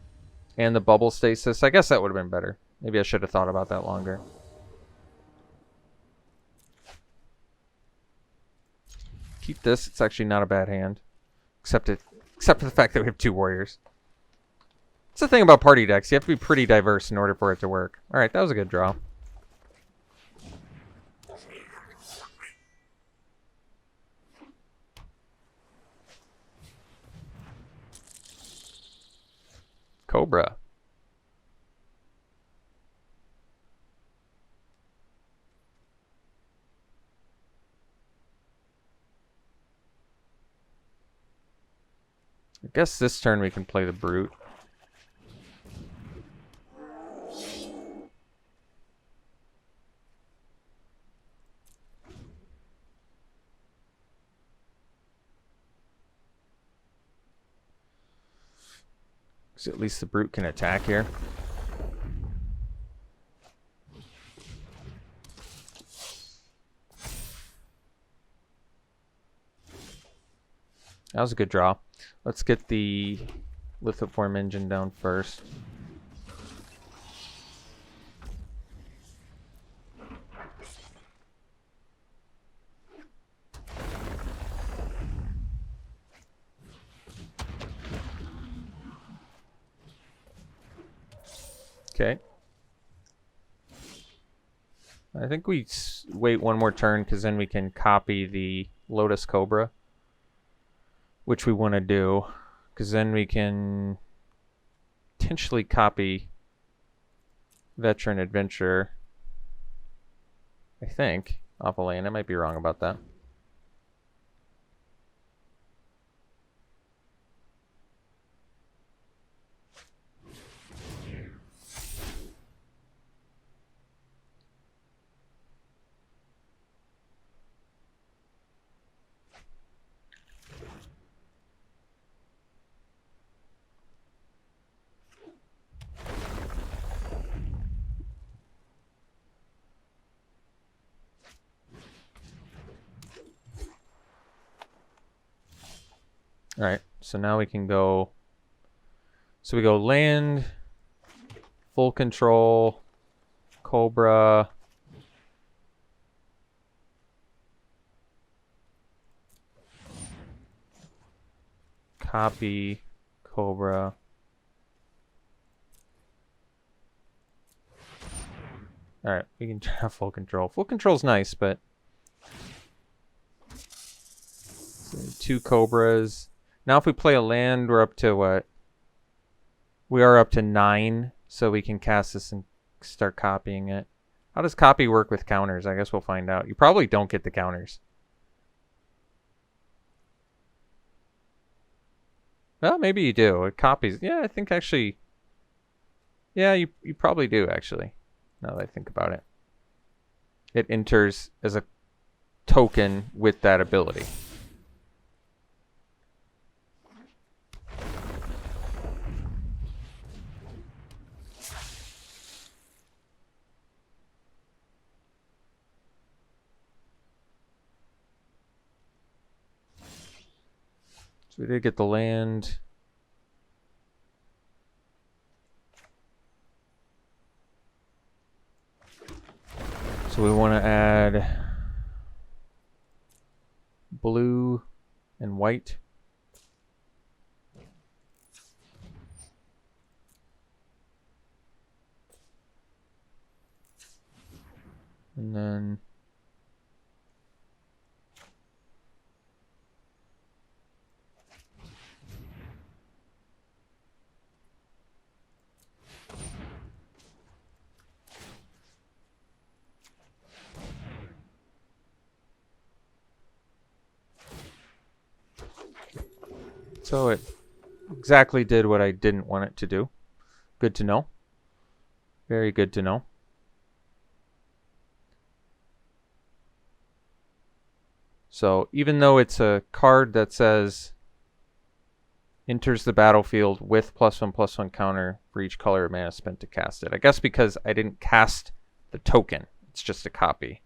and the Bubble Stasis. I guess that would have been better. Maybe I should have thought about that longer. Keep this. It's actually not a bad hand. Except for the fact that we have 2 warriors. That's the thing about party decks. You have to be pretty diverse in order for it to work. Alright, that was a good draw. Cobra. I guess this turn we can play the Brute. So at least the Brute can attack here. That was a good draw. Let's get the Lithoform engine down first. Okay. I think we wait one more turn because then we can copy the Lotus Cobra, which we want to do, because then we can potentially copy Veteran Adventurer, I think, off a land. I might be wrong about that. All right, so now we can go. So we go land, full control, Cobra, copy, Cobra. All right, we can have full control. Full control's nice, but so 2 Cobras. Now if we play a land, we're up to what? We are up to 9, so we can cast this and start copying it. How does copy work with counters? I guess we'll find out. You probably don't get the counters. Well, maybe you do. It copies. Yeah, I think actually. Yeah, you probably do, actually, now that I think about it. It enters as a token with that ability. So we did get the land. So we want to add blue and white. And then So it exactly did what I didn't want it to do. Good to know. Very good to know. So even though it's a card that says enters the battlefield with +1/+1 counter for each color of mana spent to cast it. I guess because I didn't cast the token, it's just a copy.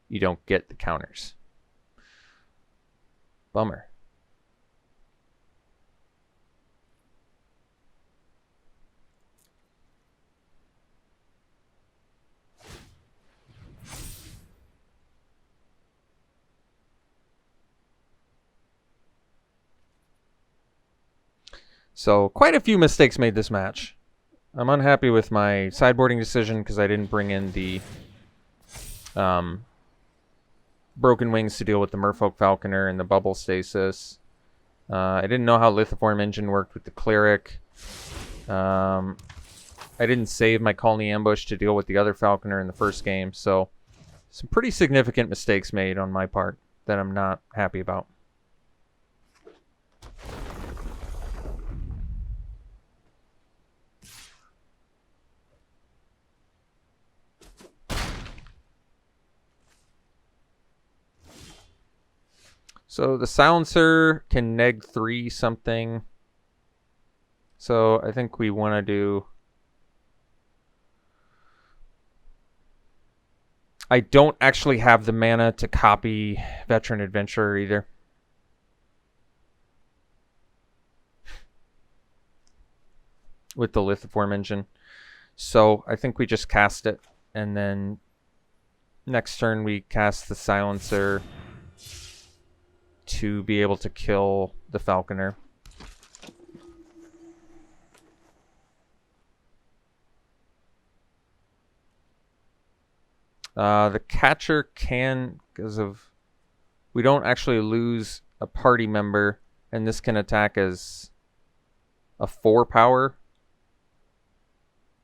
You don't get the counters. Bummer. So quite a few mistakes made this match. I'm unhappy with my sideboarding decision because I didn't bring in the Broken Wings to deal with the Merfolk Falconer and the Bubble Stasis. I didn't know how Lithoform Engine worked with the Cleric. I didn't save my Colony Ambush to deal with the other Falconer in the first game, so some pretty significant mistakes made on my part that I'm not happy about. So the Silencer can neg 3 something. So I think we want to do... I don't actually have the mana to copy Veteran Adventurer either. With the Lithoform Engine. So I think we just cast it. And then next turn we cast the Silencer to be able to kill the Falconer. The Catcher can, because of... We don't actually lose a party member, and this can attack as a 4 power.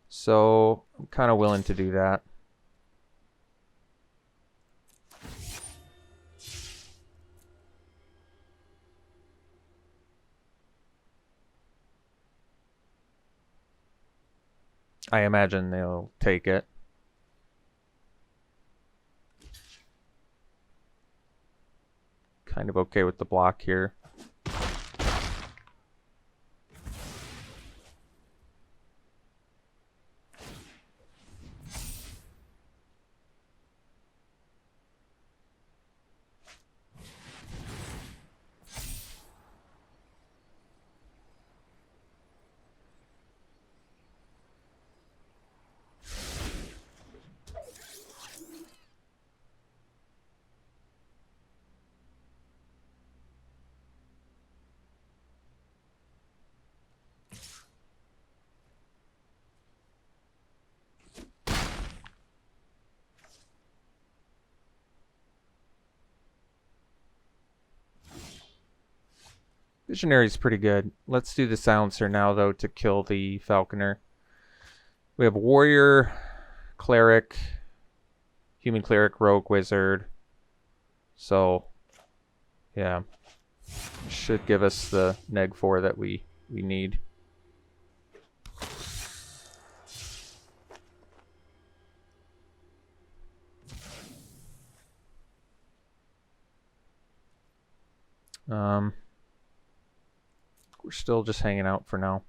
So I'm kind of willing to do that. I imagine they'll take it. Kind of okay with the block here. Visionary's pretty good. Let's do the Silencer now, though, to kill the Falconer. We have Warrior, Cleric, Human Cleric, Rogue, Wizard. So, yeah. Should give us the neg 4 that we need. We're still just hanging out for now.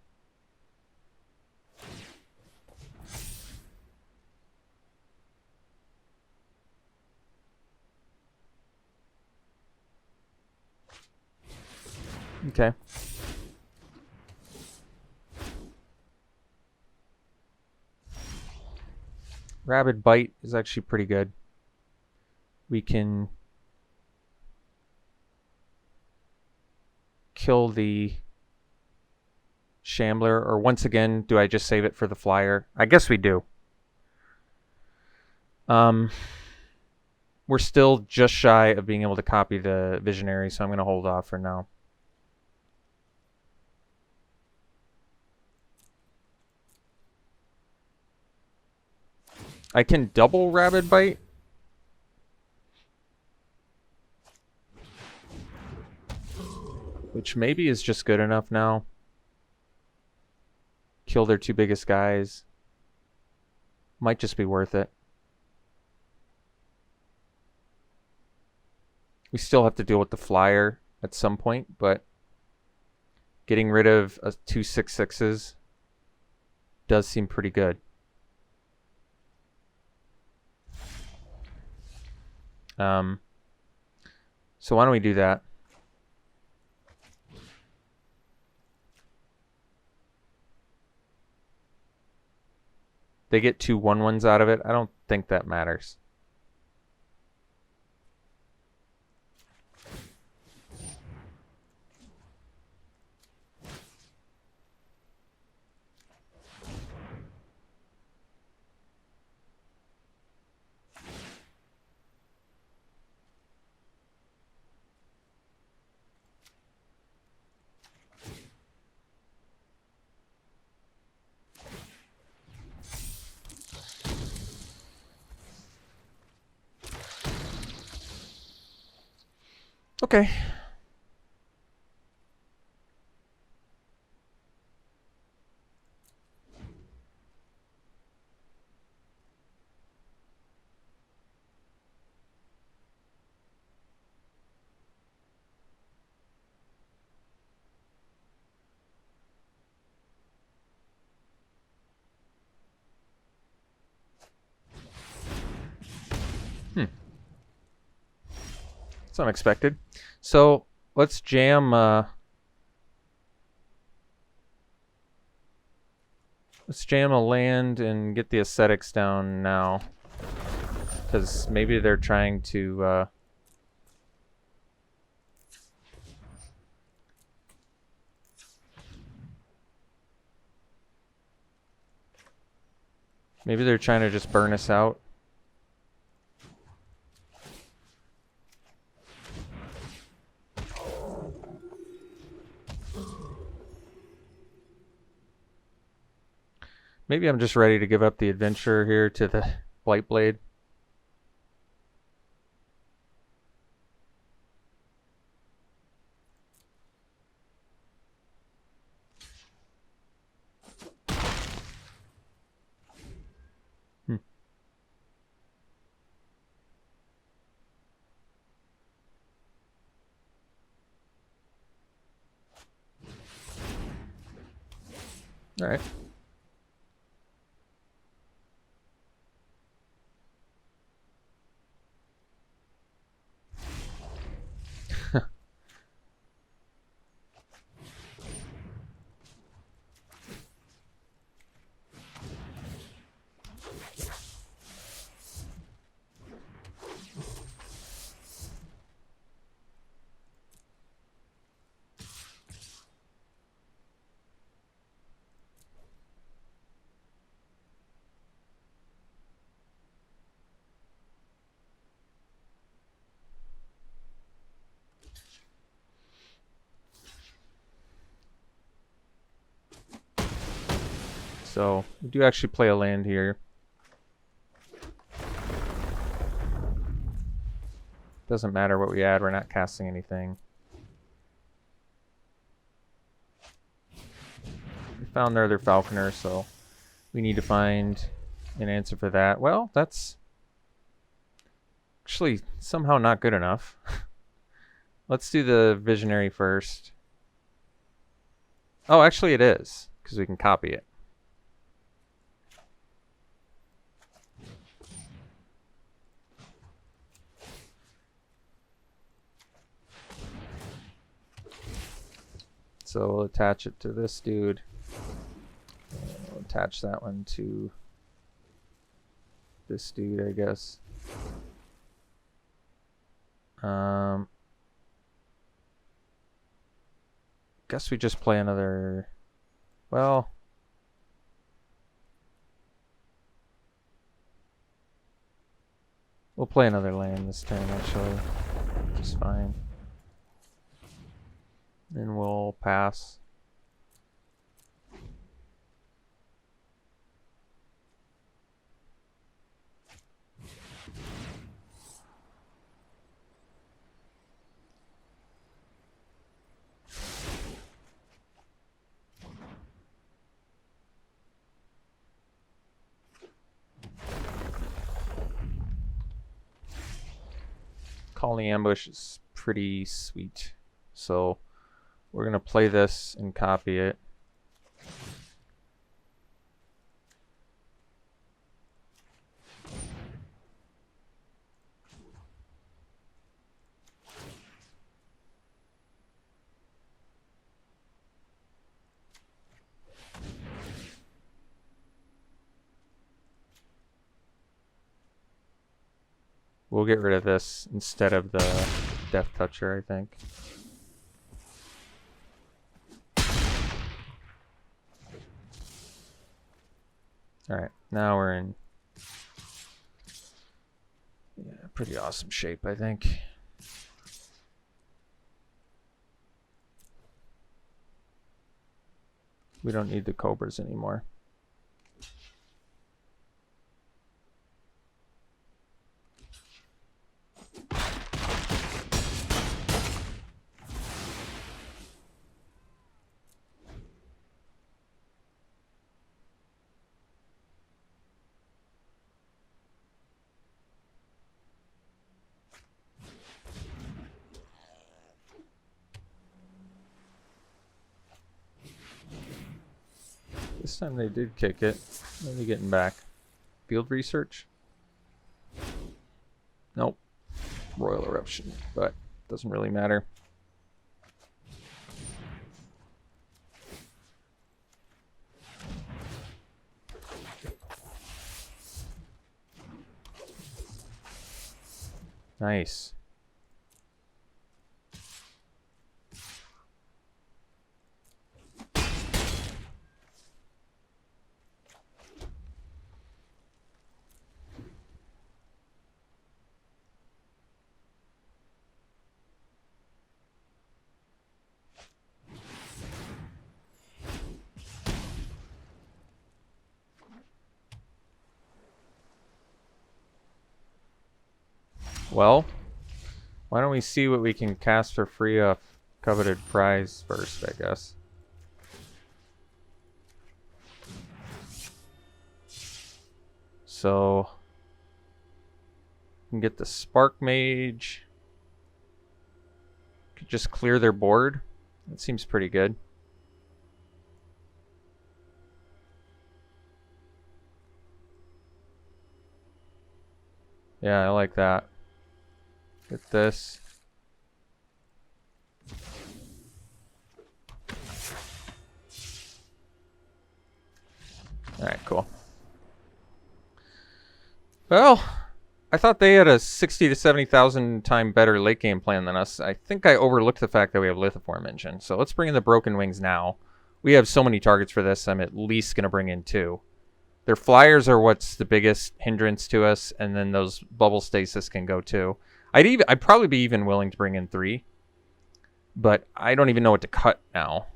Okay. Rabid Bite is actually pretty good. We can kill the Shambler, or once again, do I just save it for the flyer? I guess we do. We're still just shy of being able to copy the Visionary, so I'm going to hold off for now. I can double Rabid Bite. which maybe is just good enough now. Kill their 2 biggest guys. Might just be worth it. We still have to deal with the flyer at some point, but getting rid of 2 6/6s does seem pretty good. So why don't we do that? They get 2 1/1s out of it. I don't think that matters. Okay. It's unexpected. So let's jam. Let's jam a land and get the aesthetics down now, because maybe they're trying to. Maybe they're trying to just burn us out. Maybe I'm just ready to give up the adventure here to the Blightblade. All right. So we do actually play a land here. Doesn't matter what we add, we're not casting anything. We found their other Falconer, so we need to find an answer for that. Well, that's actually somehow not good enough. Let's do the Visionary first. Oh, actually it is, because we can copy it. So we'll attach it to this dude. We'll attach that one to this dude, I guess. Guess we just play another. Well, we'll play another land this turn, actually, which is fine. Then we'll pass. Colony Ambush is pretty sweet. So we're going to play this and copy it. We'll get rid of this instead of the Death Toucher, I think. Alright, now we're in pretty awesome shape, I think. We don't need the Cobras anymore. This time they did kick it. Maybe getting back. Field research? Nope. Royal Eruption, but doesn't really matter. Nice. Well, why don't we see what we can cast for free off Coveted Prize first, I guess. So, we can get the Spark Mage. Could just clear their board. That seems pretty good. Yeah, I like that. Get this. Alright, cool. Well, I thought they had a 60 to 70,000 time better late game plan than us. I think I overlooked the fact that we have Lithiform Engine. So let's bring in the Broken Wings now. We have so many targets for this, I'm at least going to bring in 2. Their flyers are what's the biggest hindrance to us, and then those Bubble Stasis can go too. I'd probably be even willing to bring in 3, but I don't even know what to cut now.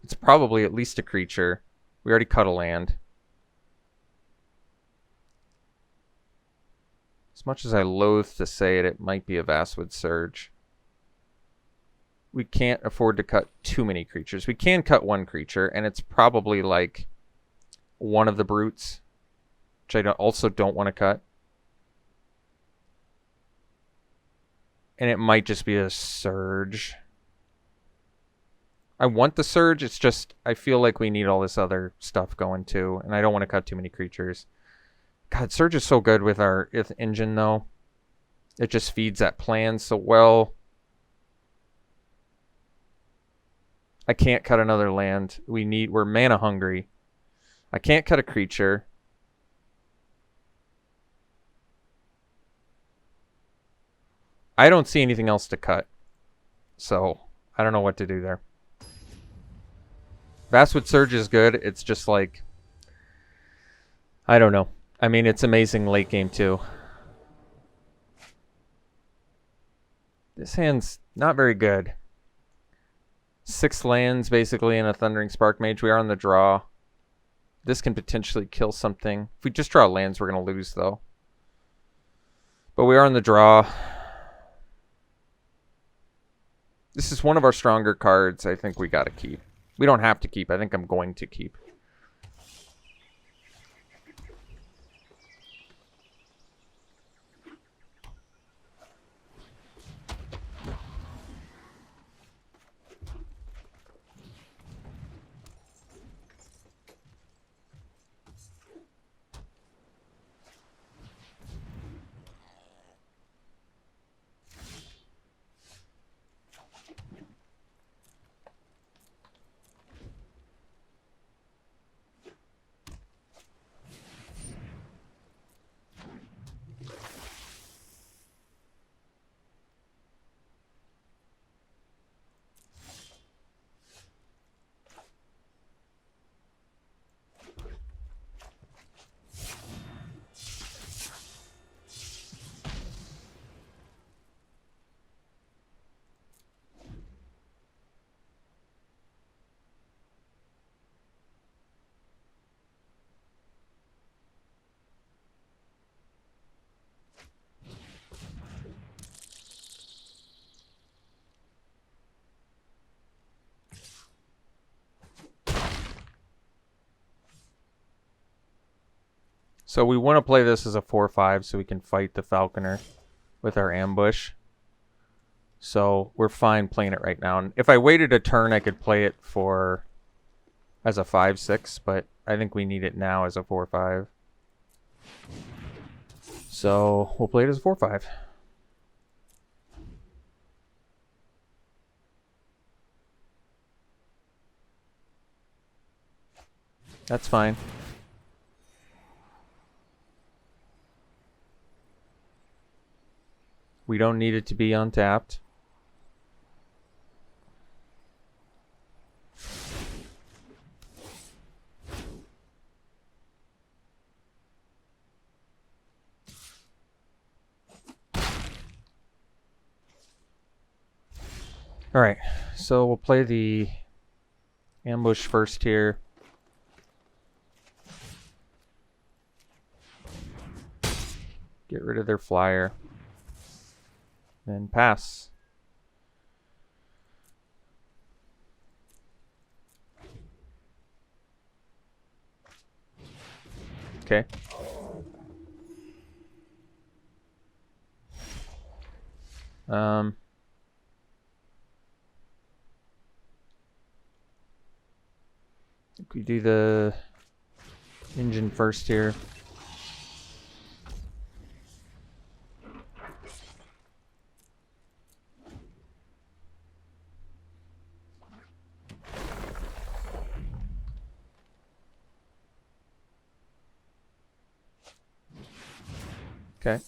It's probably at least a creature. We already cut a land. As much as I loathe to say it, it might be a Vastwood Surge. We can't afford to cut too many creatures. We can cut 1 creature, and it's probably like one of the Brutes, which I also don't want to cut. And it might just be a Surge. I want the Surge, it's just I feel like we need all this other stuff going too, and I don't want to cut too many creatures. God, Surge is so good with our engine though. It just feeds that plan so well. I can't cut another land. We're mana hungry. I can't cut a creature. I don't see anything else to cut. So, I don't know what to do there. Vastwood Surge is good. It's just like, I don't know. I mean, it's amazing late game too. This hand's not very good. 6 lands basically and a Thundering Spark Mage. We are on the draw. This can potentially kill something. If we just draw lands, we're going to lose though. But we are on the draw. This is one of our stronger cards. I think we got to keep. We don't have to keep. I think I'm going to keep. So we want to play this as a 4/5 so we can fight the Falconer with our ambush. So we're fine playing it right now. And if I waited a turn, I could play it for as a 5/6, but I think we need it now as a 4/5. So we'll play it as a 4/5. That's fine. We don't need it to be untapped. Alright, so we'll play the ambush first here. Get rid of their flyer. Then pass. Okay. I think we do the engine first here. Okay.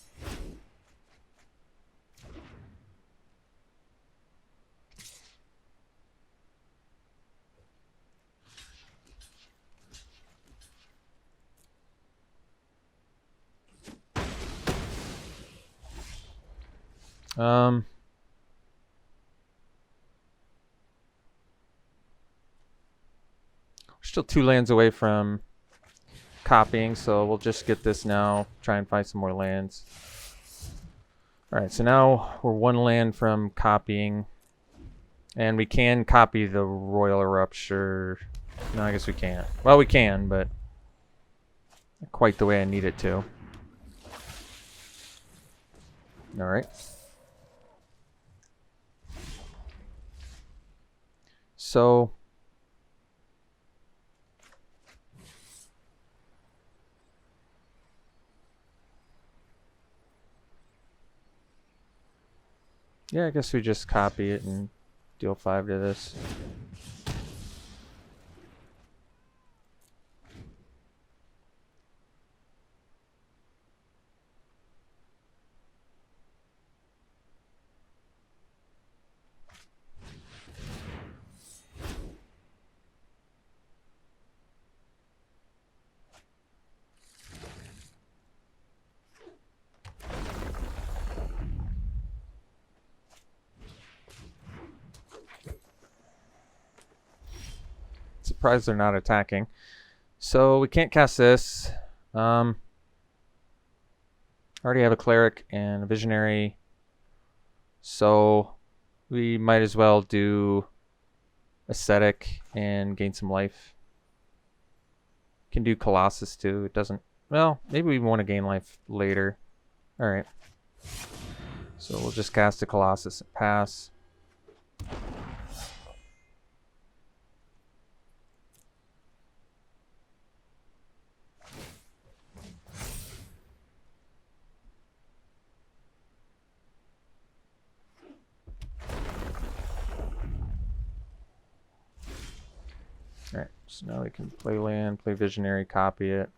We're still 2 lands away from copying, so we'll just get this now, try and find some more lands. Alright, so now we're 1 land from copying, and we can copy the Royal Eruption. No, I guess we can't. Well, we can, but not quite the way I need it to. Alright. So yeah, I guess we just copy it and deal 5 to this. Surprised they're not attacking. So we can't cast this. Already have a cleric and a visionary, so we might as well do ascetic and gain some life. Can do Colossus too. It doesn't. Well, maybe we want to gain life later. All right. So we'll just cast a Colossus and pass. Alright, so now we can play land, play visionary, copy it.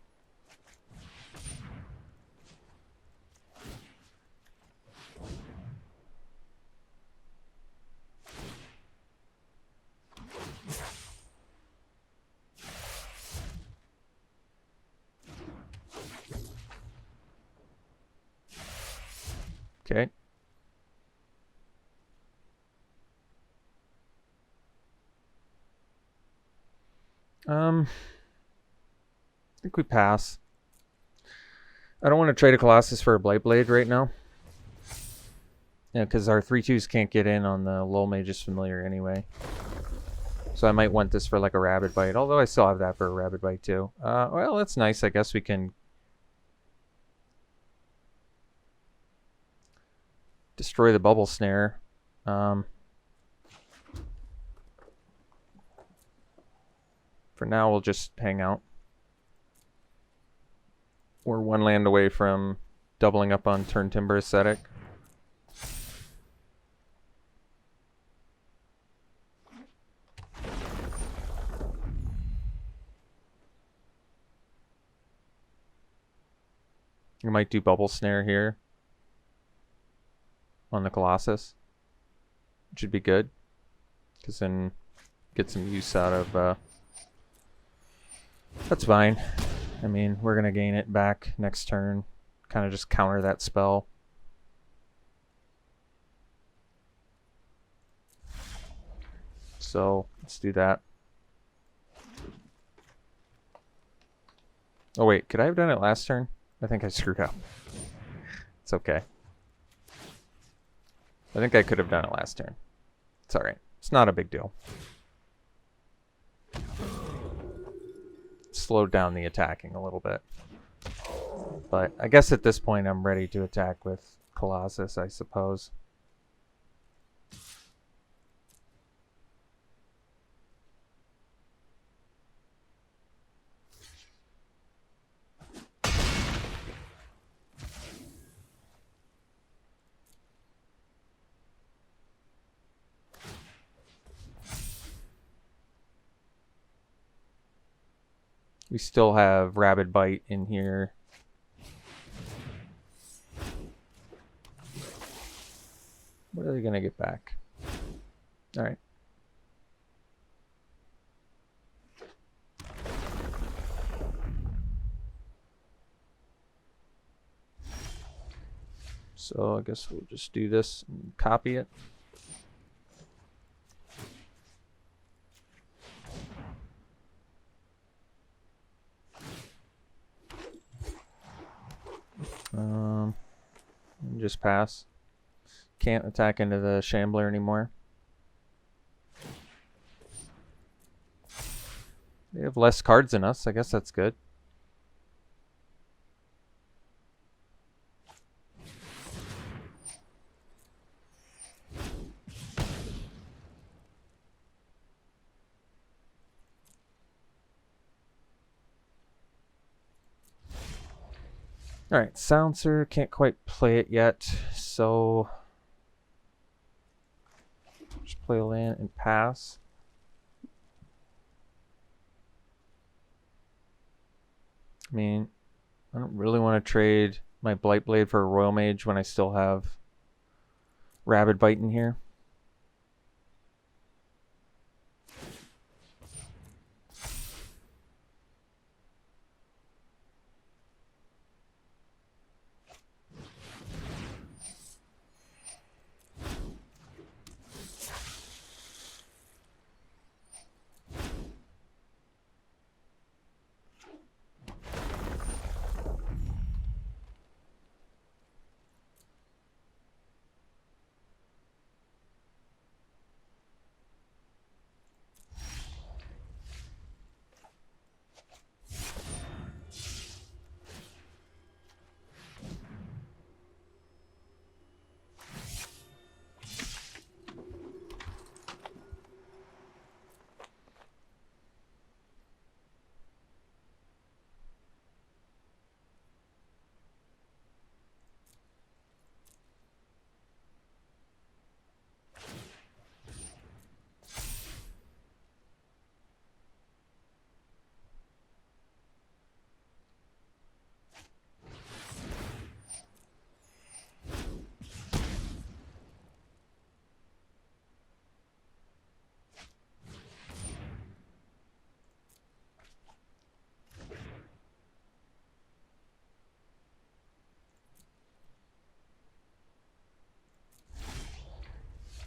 Okay. I think we pass. I don't want to trade a Colossus for a Blightblade right now. Yeah, because our 3/2s can't get in on the Lol Mage's Familiar anyway. So I might want this for like a Rabid Bite, although I still have that for a Rabid Bite too. Well, that's nice. I guess we can destroy the bubble snare. For now, we'll just hang out. We're 1 land away from doubling up on turn Timber Ascetic. You might do Bubble Snare here on the Colossus, which should be good, because then get some use out of... That's fine. I mean, we're going to gain it back next turn. Kind of just counter that spell. So, let's do that. Oh wait, could I have done it last turn? I think I screwed up. It's okay. I think I could have done it last turn. It's alright. It's not a big deal. Slowed down the attacking a little bit. But I guess at this point I'm ready to attack with Colossus, I suppose. We still have Rabid Bite in here. What are they going to get back? All right. So I guess we'll just do this and copy it. Just pass. Can't attack into the Shambler anymore. They have less cards than us. I guess that's good. Alright, Silencer, can't quite play it yet, so just play a land and pass. I mean, I don't really want to trade my Blightblade for a Royal Mage when I still have Rabid Bite in here.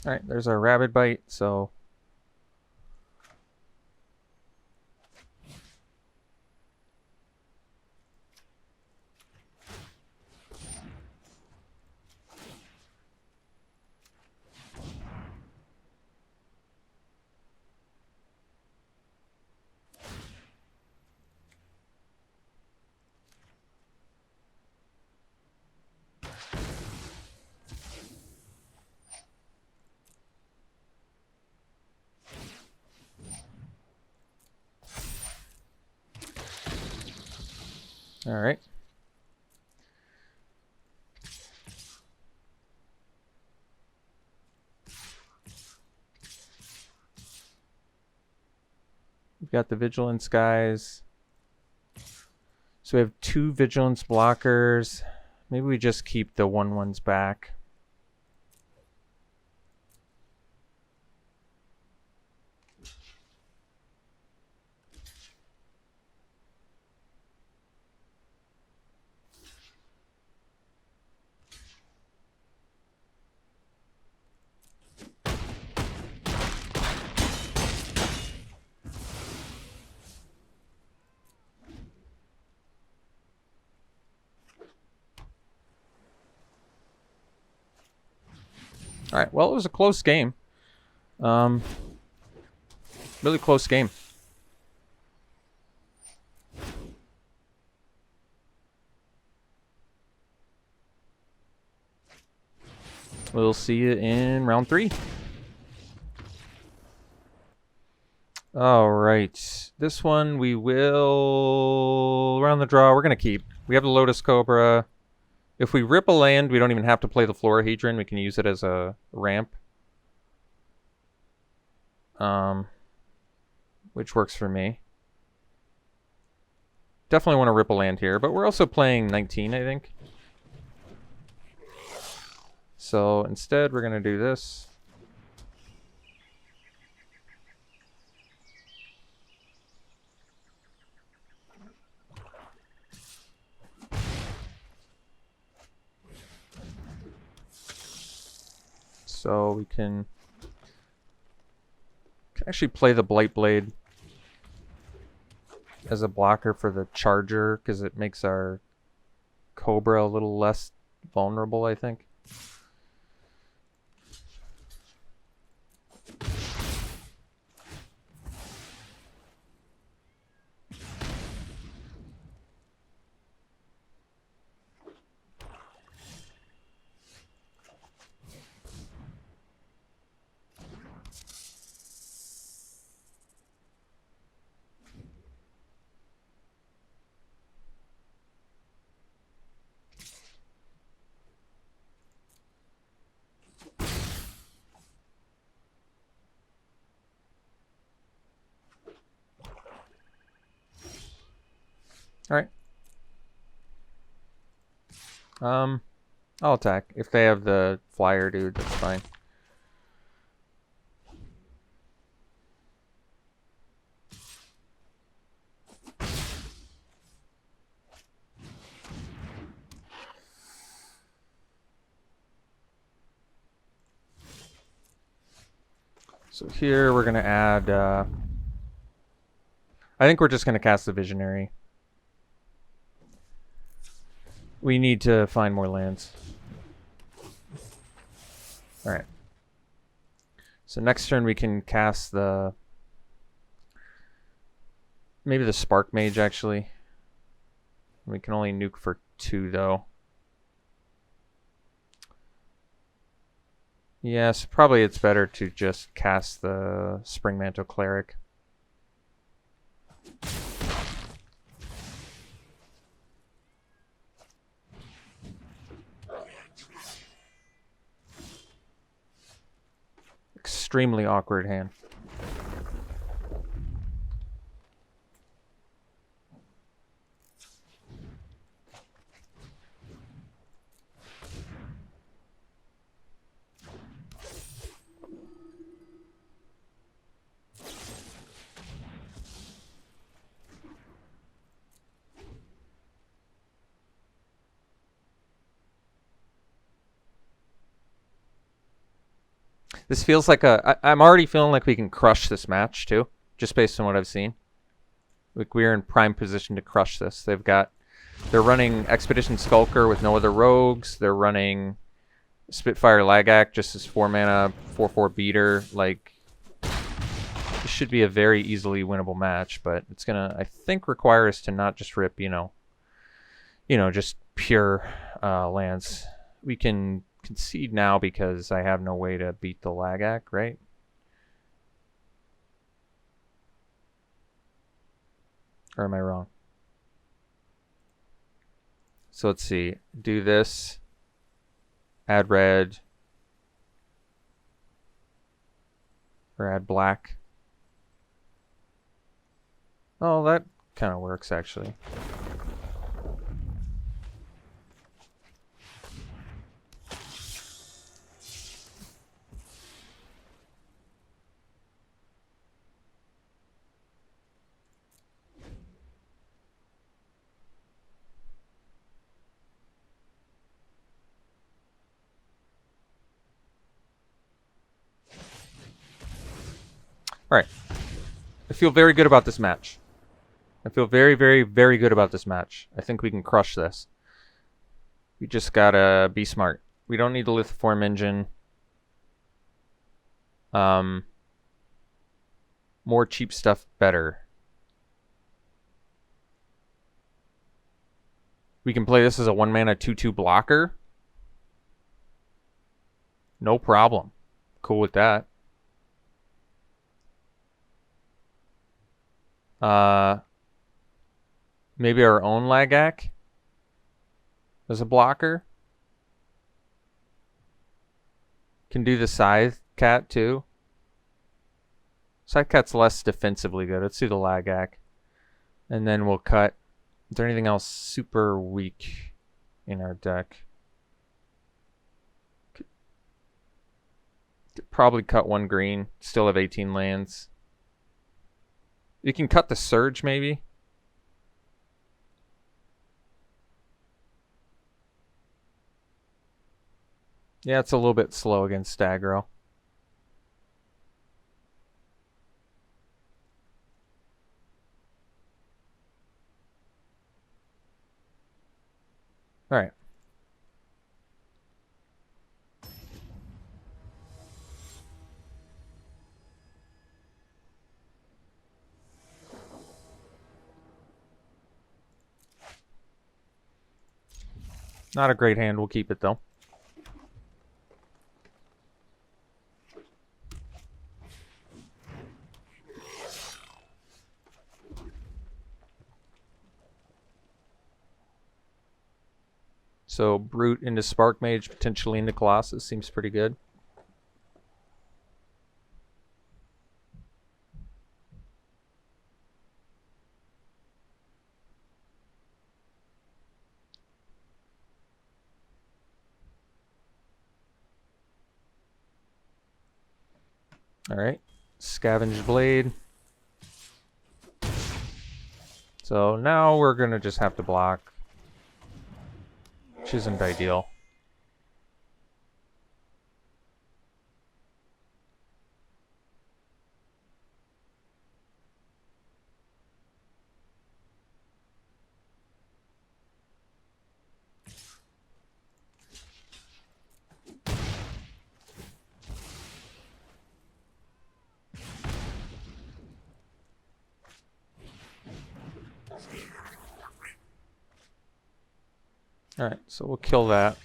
Alright, there's our Rabid Bite, so All right. We've got the Vigilance guys. So we have 2 Vigilance blockers. Maybe we just keep the 1/1s back. All right, well, it was a close game. Really close game. We'll see you in round 3. All right, this one we will round the draw. We're gonna keep. We have the Lotus Cobra. If we rip a land, we don't even have to play the Florahedron. We can use it as a ramp, which works for me. Definitely want to rip a land here, but we're also playing 19, I think. So instead, we're gonna do this. So we can actually play the Blightblade as a blocker for the Charger, because it makes our Cobra a little less vulnerable, I think. All right. I'll attack. If they have the flyer, dude, that's fine. So here we're gonna add. I think we're just gonna cast the Visionary. We need to find more lands. All right. So next turn we can cast the, maybe the Spark Mage actually. We can only nuke for 2 though. Yes, probably it's better to just cast the Spring Mantle Cleric. Extremely awkward hand. This feels like I'm already feeling like we can crush this match too, just based on what I've seen. Like we're in prime position to crush this. They're running Expedition Skulker with no other rogues. They're running Spitfire Lagac just as 4 mana, 4/4 beater. Like, this should be a very easily winnable match, but it's gonna, I think, require us to not just rip, just pure lands. We can concede now because I have no way to beat the Lagac, right? Or am I wrong? So let's see. Do this. Add red. Or add black. Oh, that kind of works actually. All right. I feel very good about this match. I feel very, very, very good about this match. I think we can crush this. We just gotta be smart. We don't need the lithiform engine. More cheap stuff, better. We can play this as a 1-mana 2/2 blocker. No problem. Cool with that. Maybe our own Lagak as a blocker. Can do the Scythe Cat too. Scythe Cat's less defensively good. Let's do the Lagak. And then we'll cut. Is there anything else super weak in our deck? Could probably cut 1 green. Still have 18 lands. You can cut the Surge maybe. Yeah, it's a little bit slow against aggro. All right. Not a great hand. We'll keep it though. So Brute into Spark Mage, potentially into Colossus. Seems pretty good. All right. Scavenge Blade. So now we're going to just have to block, which isn't ideal. All right, so we'll kill that.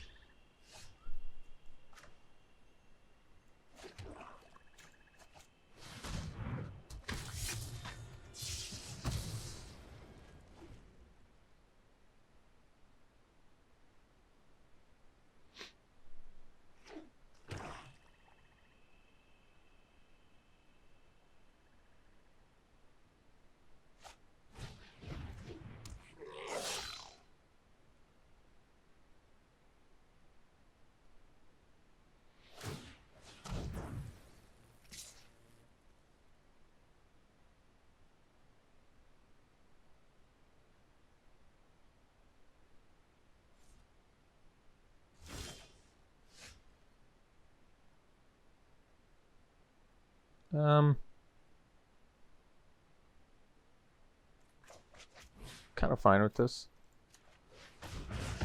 Kind of fine with this.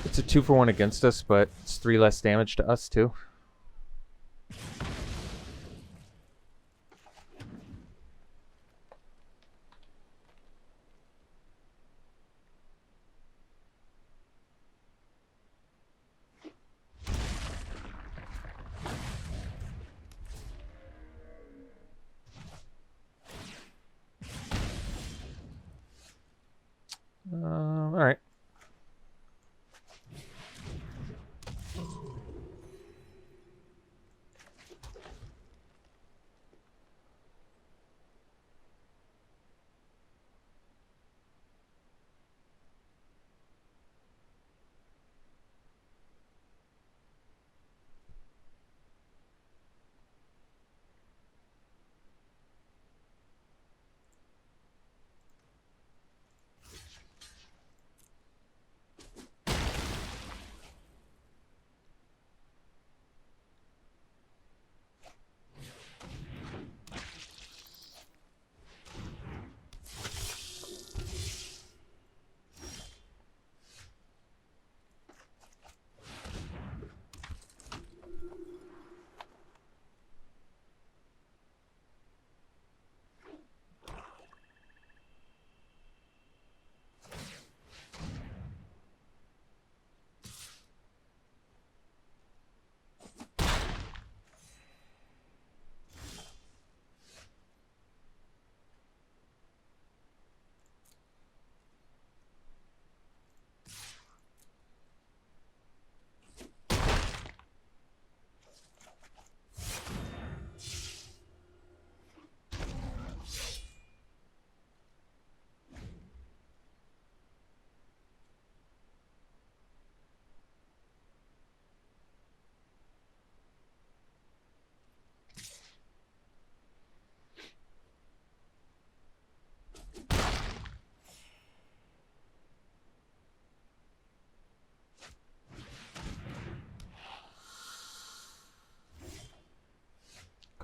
It's a 2-for-1 against us, but it's 3 less damage to us too. All right.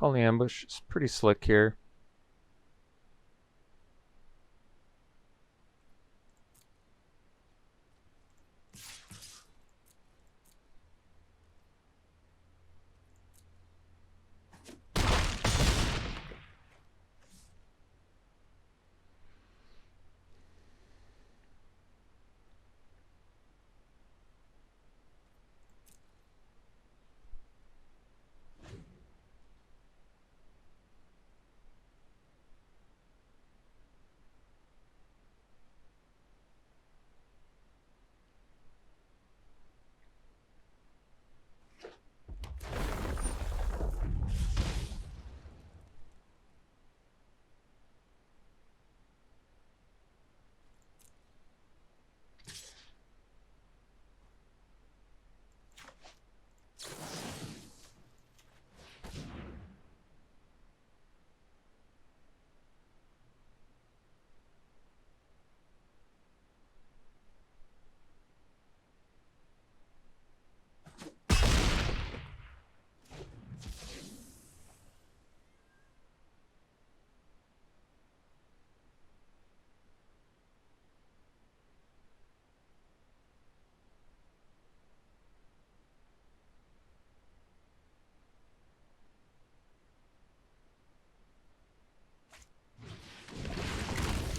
Call the ambush. It's pretty slick here.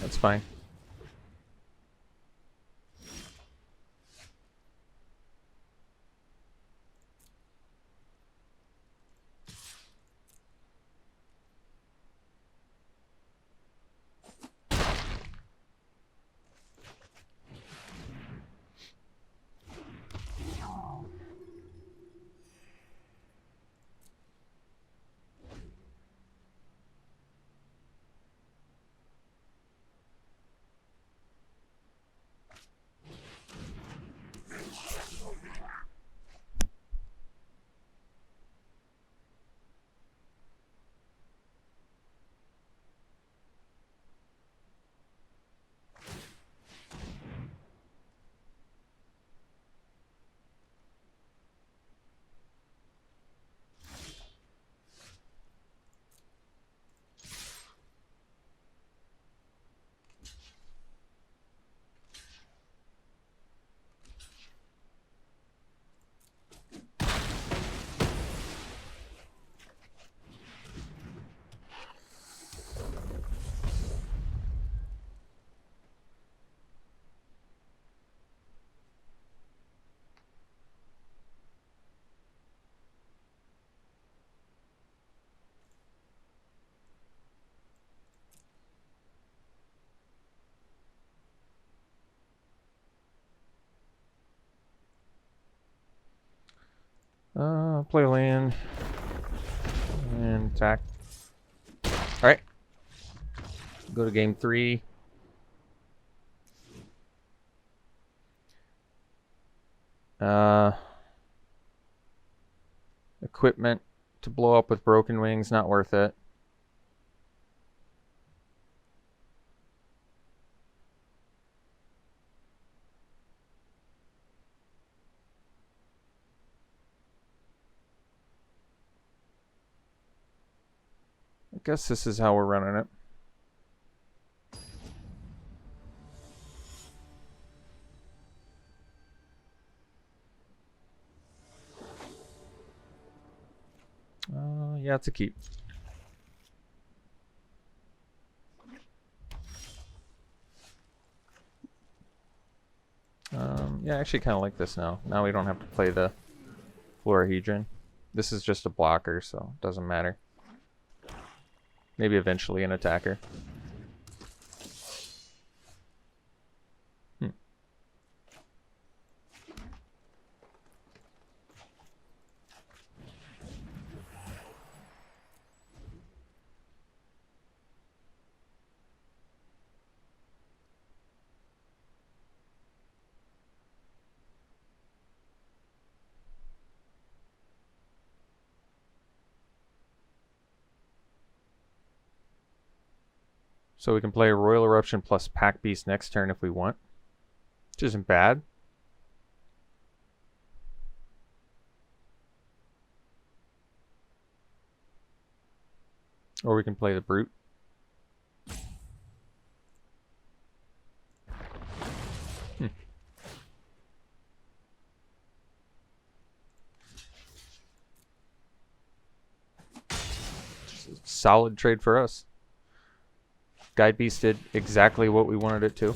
That's fine. Play land and attack. All right. Go to game 3. Equipment to blow up with broken wings, not worth it. I guess this is how we're running it. Yeah, it's a keep. Yeah, I actually kind of like this now. Now we don't have to play the Florahedron. This is just a blocker, so it doesn't matter. Maybe eventually an attacker. So we can play a Royal Eruption plus Pack Beast next turn if we want, which isn't bad. Or we can play the Brute. Solid trade for us. Guide Beast did exactly what we wanted it to.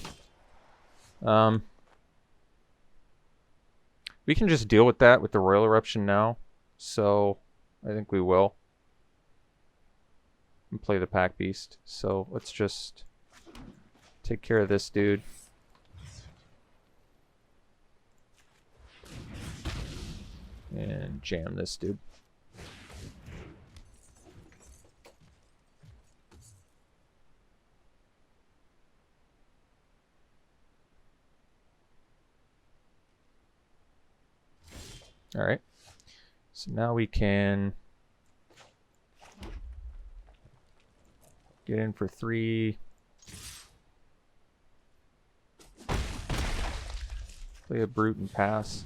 We can just deal with that with the Royal Eruption now. So I think we will. And play the Pack Beast. So let's just take care of this dude. And jam this dude. All right. So now we can get in for 3. Play a Brute and pass.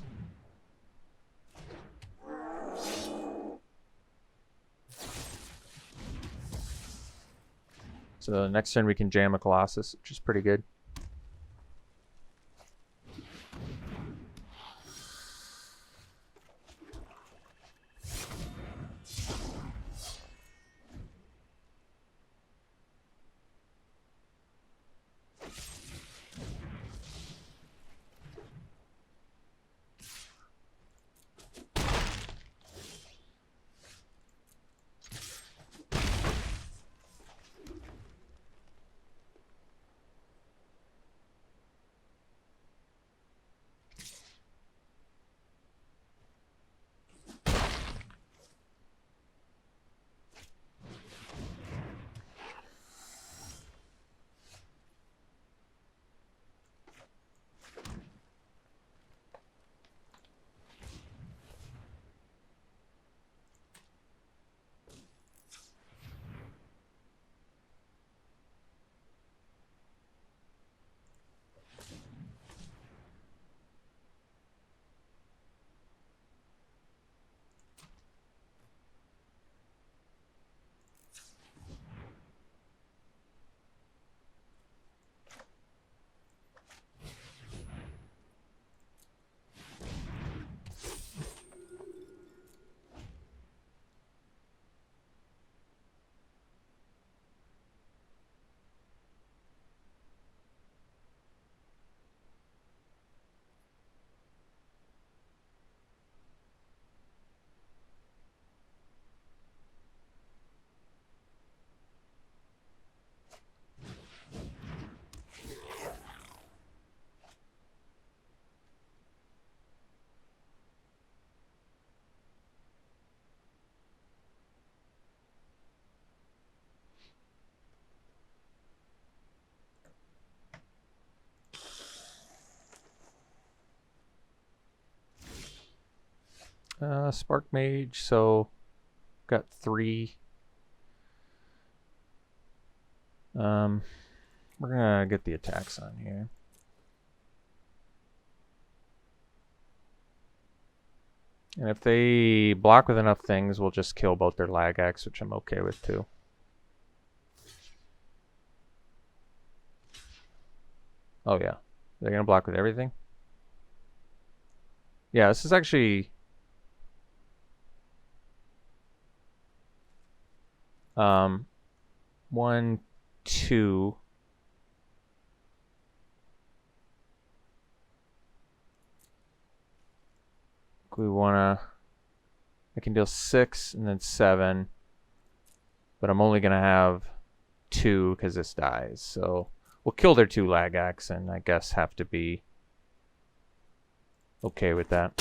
So next turn we can jam a Colossus, which is pretty good. Spark Mage, so got 3. We're gonna get the attacks on here. And if they block with enough things, we'll just kill both their Lagax, which I'm okay with too. Oh yeah, they're gonna block with everything? Yeah, this is actually... 1, 2. We wanna... I can deal 6 and then 7. But I'm only gonna have 2 because this dies. So we'll kill their 2 Lagax and I guess have to be okay with that.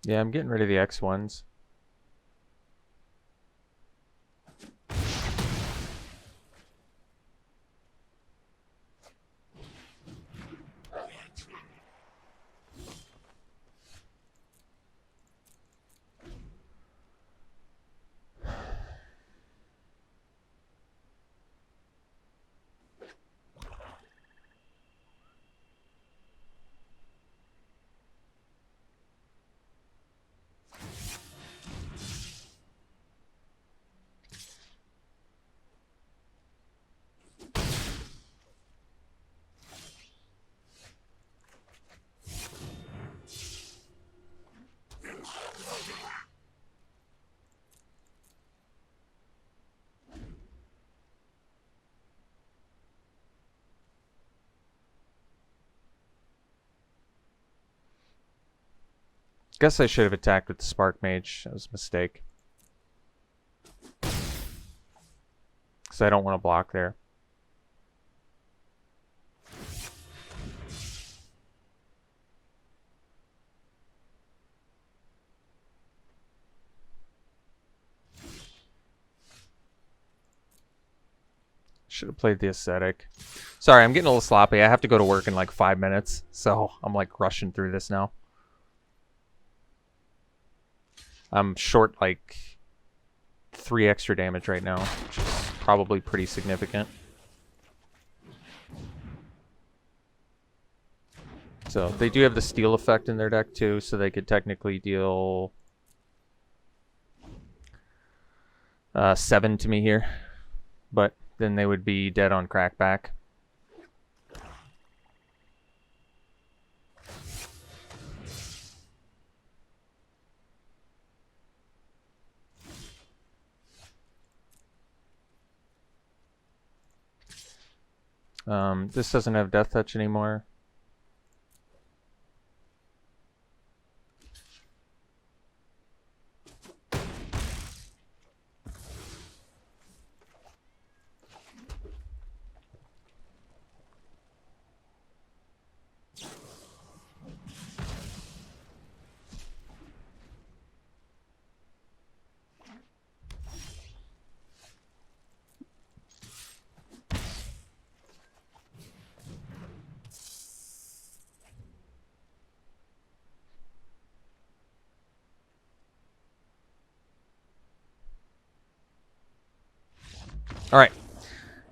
Yeah, I'm getting rid of the X1s. Guess I should have attacked with the Spark Mage. That was a mistake. Because I don't want to block there. Should have played the Ascetic. Sorry, I'm getting a little sloppy. I have to go to work in like 5 minutes. So I'm like rushing through this now. I'm short like 3 extra damage right now, which is probably pretty significant. So they do have the steal effect in their deck too, so they could technically deal 7 to me here. But then they would be dead on crackback. This doesn't have Death Touch anymore. All right.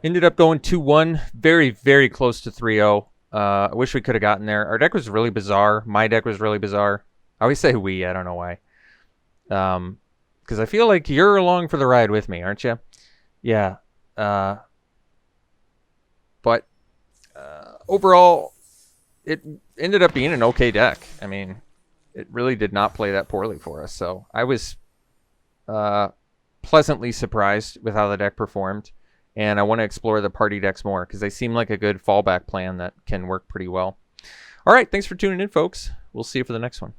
Ended up going 2-1. Very, very close to 3-0. I wish we could have gotten there. Our deck was really bizarre. My deck was really bizarre. I always say we. I don't know why. Because I feel like you're along for the ride with me, aren't you? Yeah. But overall, it ended up being an okay deck. I mean, it really did not play that poorly for us. So I was pleasantly surprised with how the deck performed, and I want to explore the party decks more because they seem like a good fallback plan that can work pretty well. All right, thanks for tuning in, folks. We'll see you for the next one.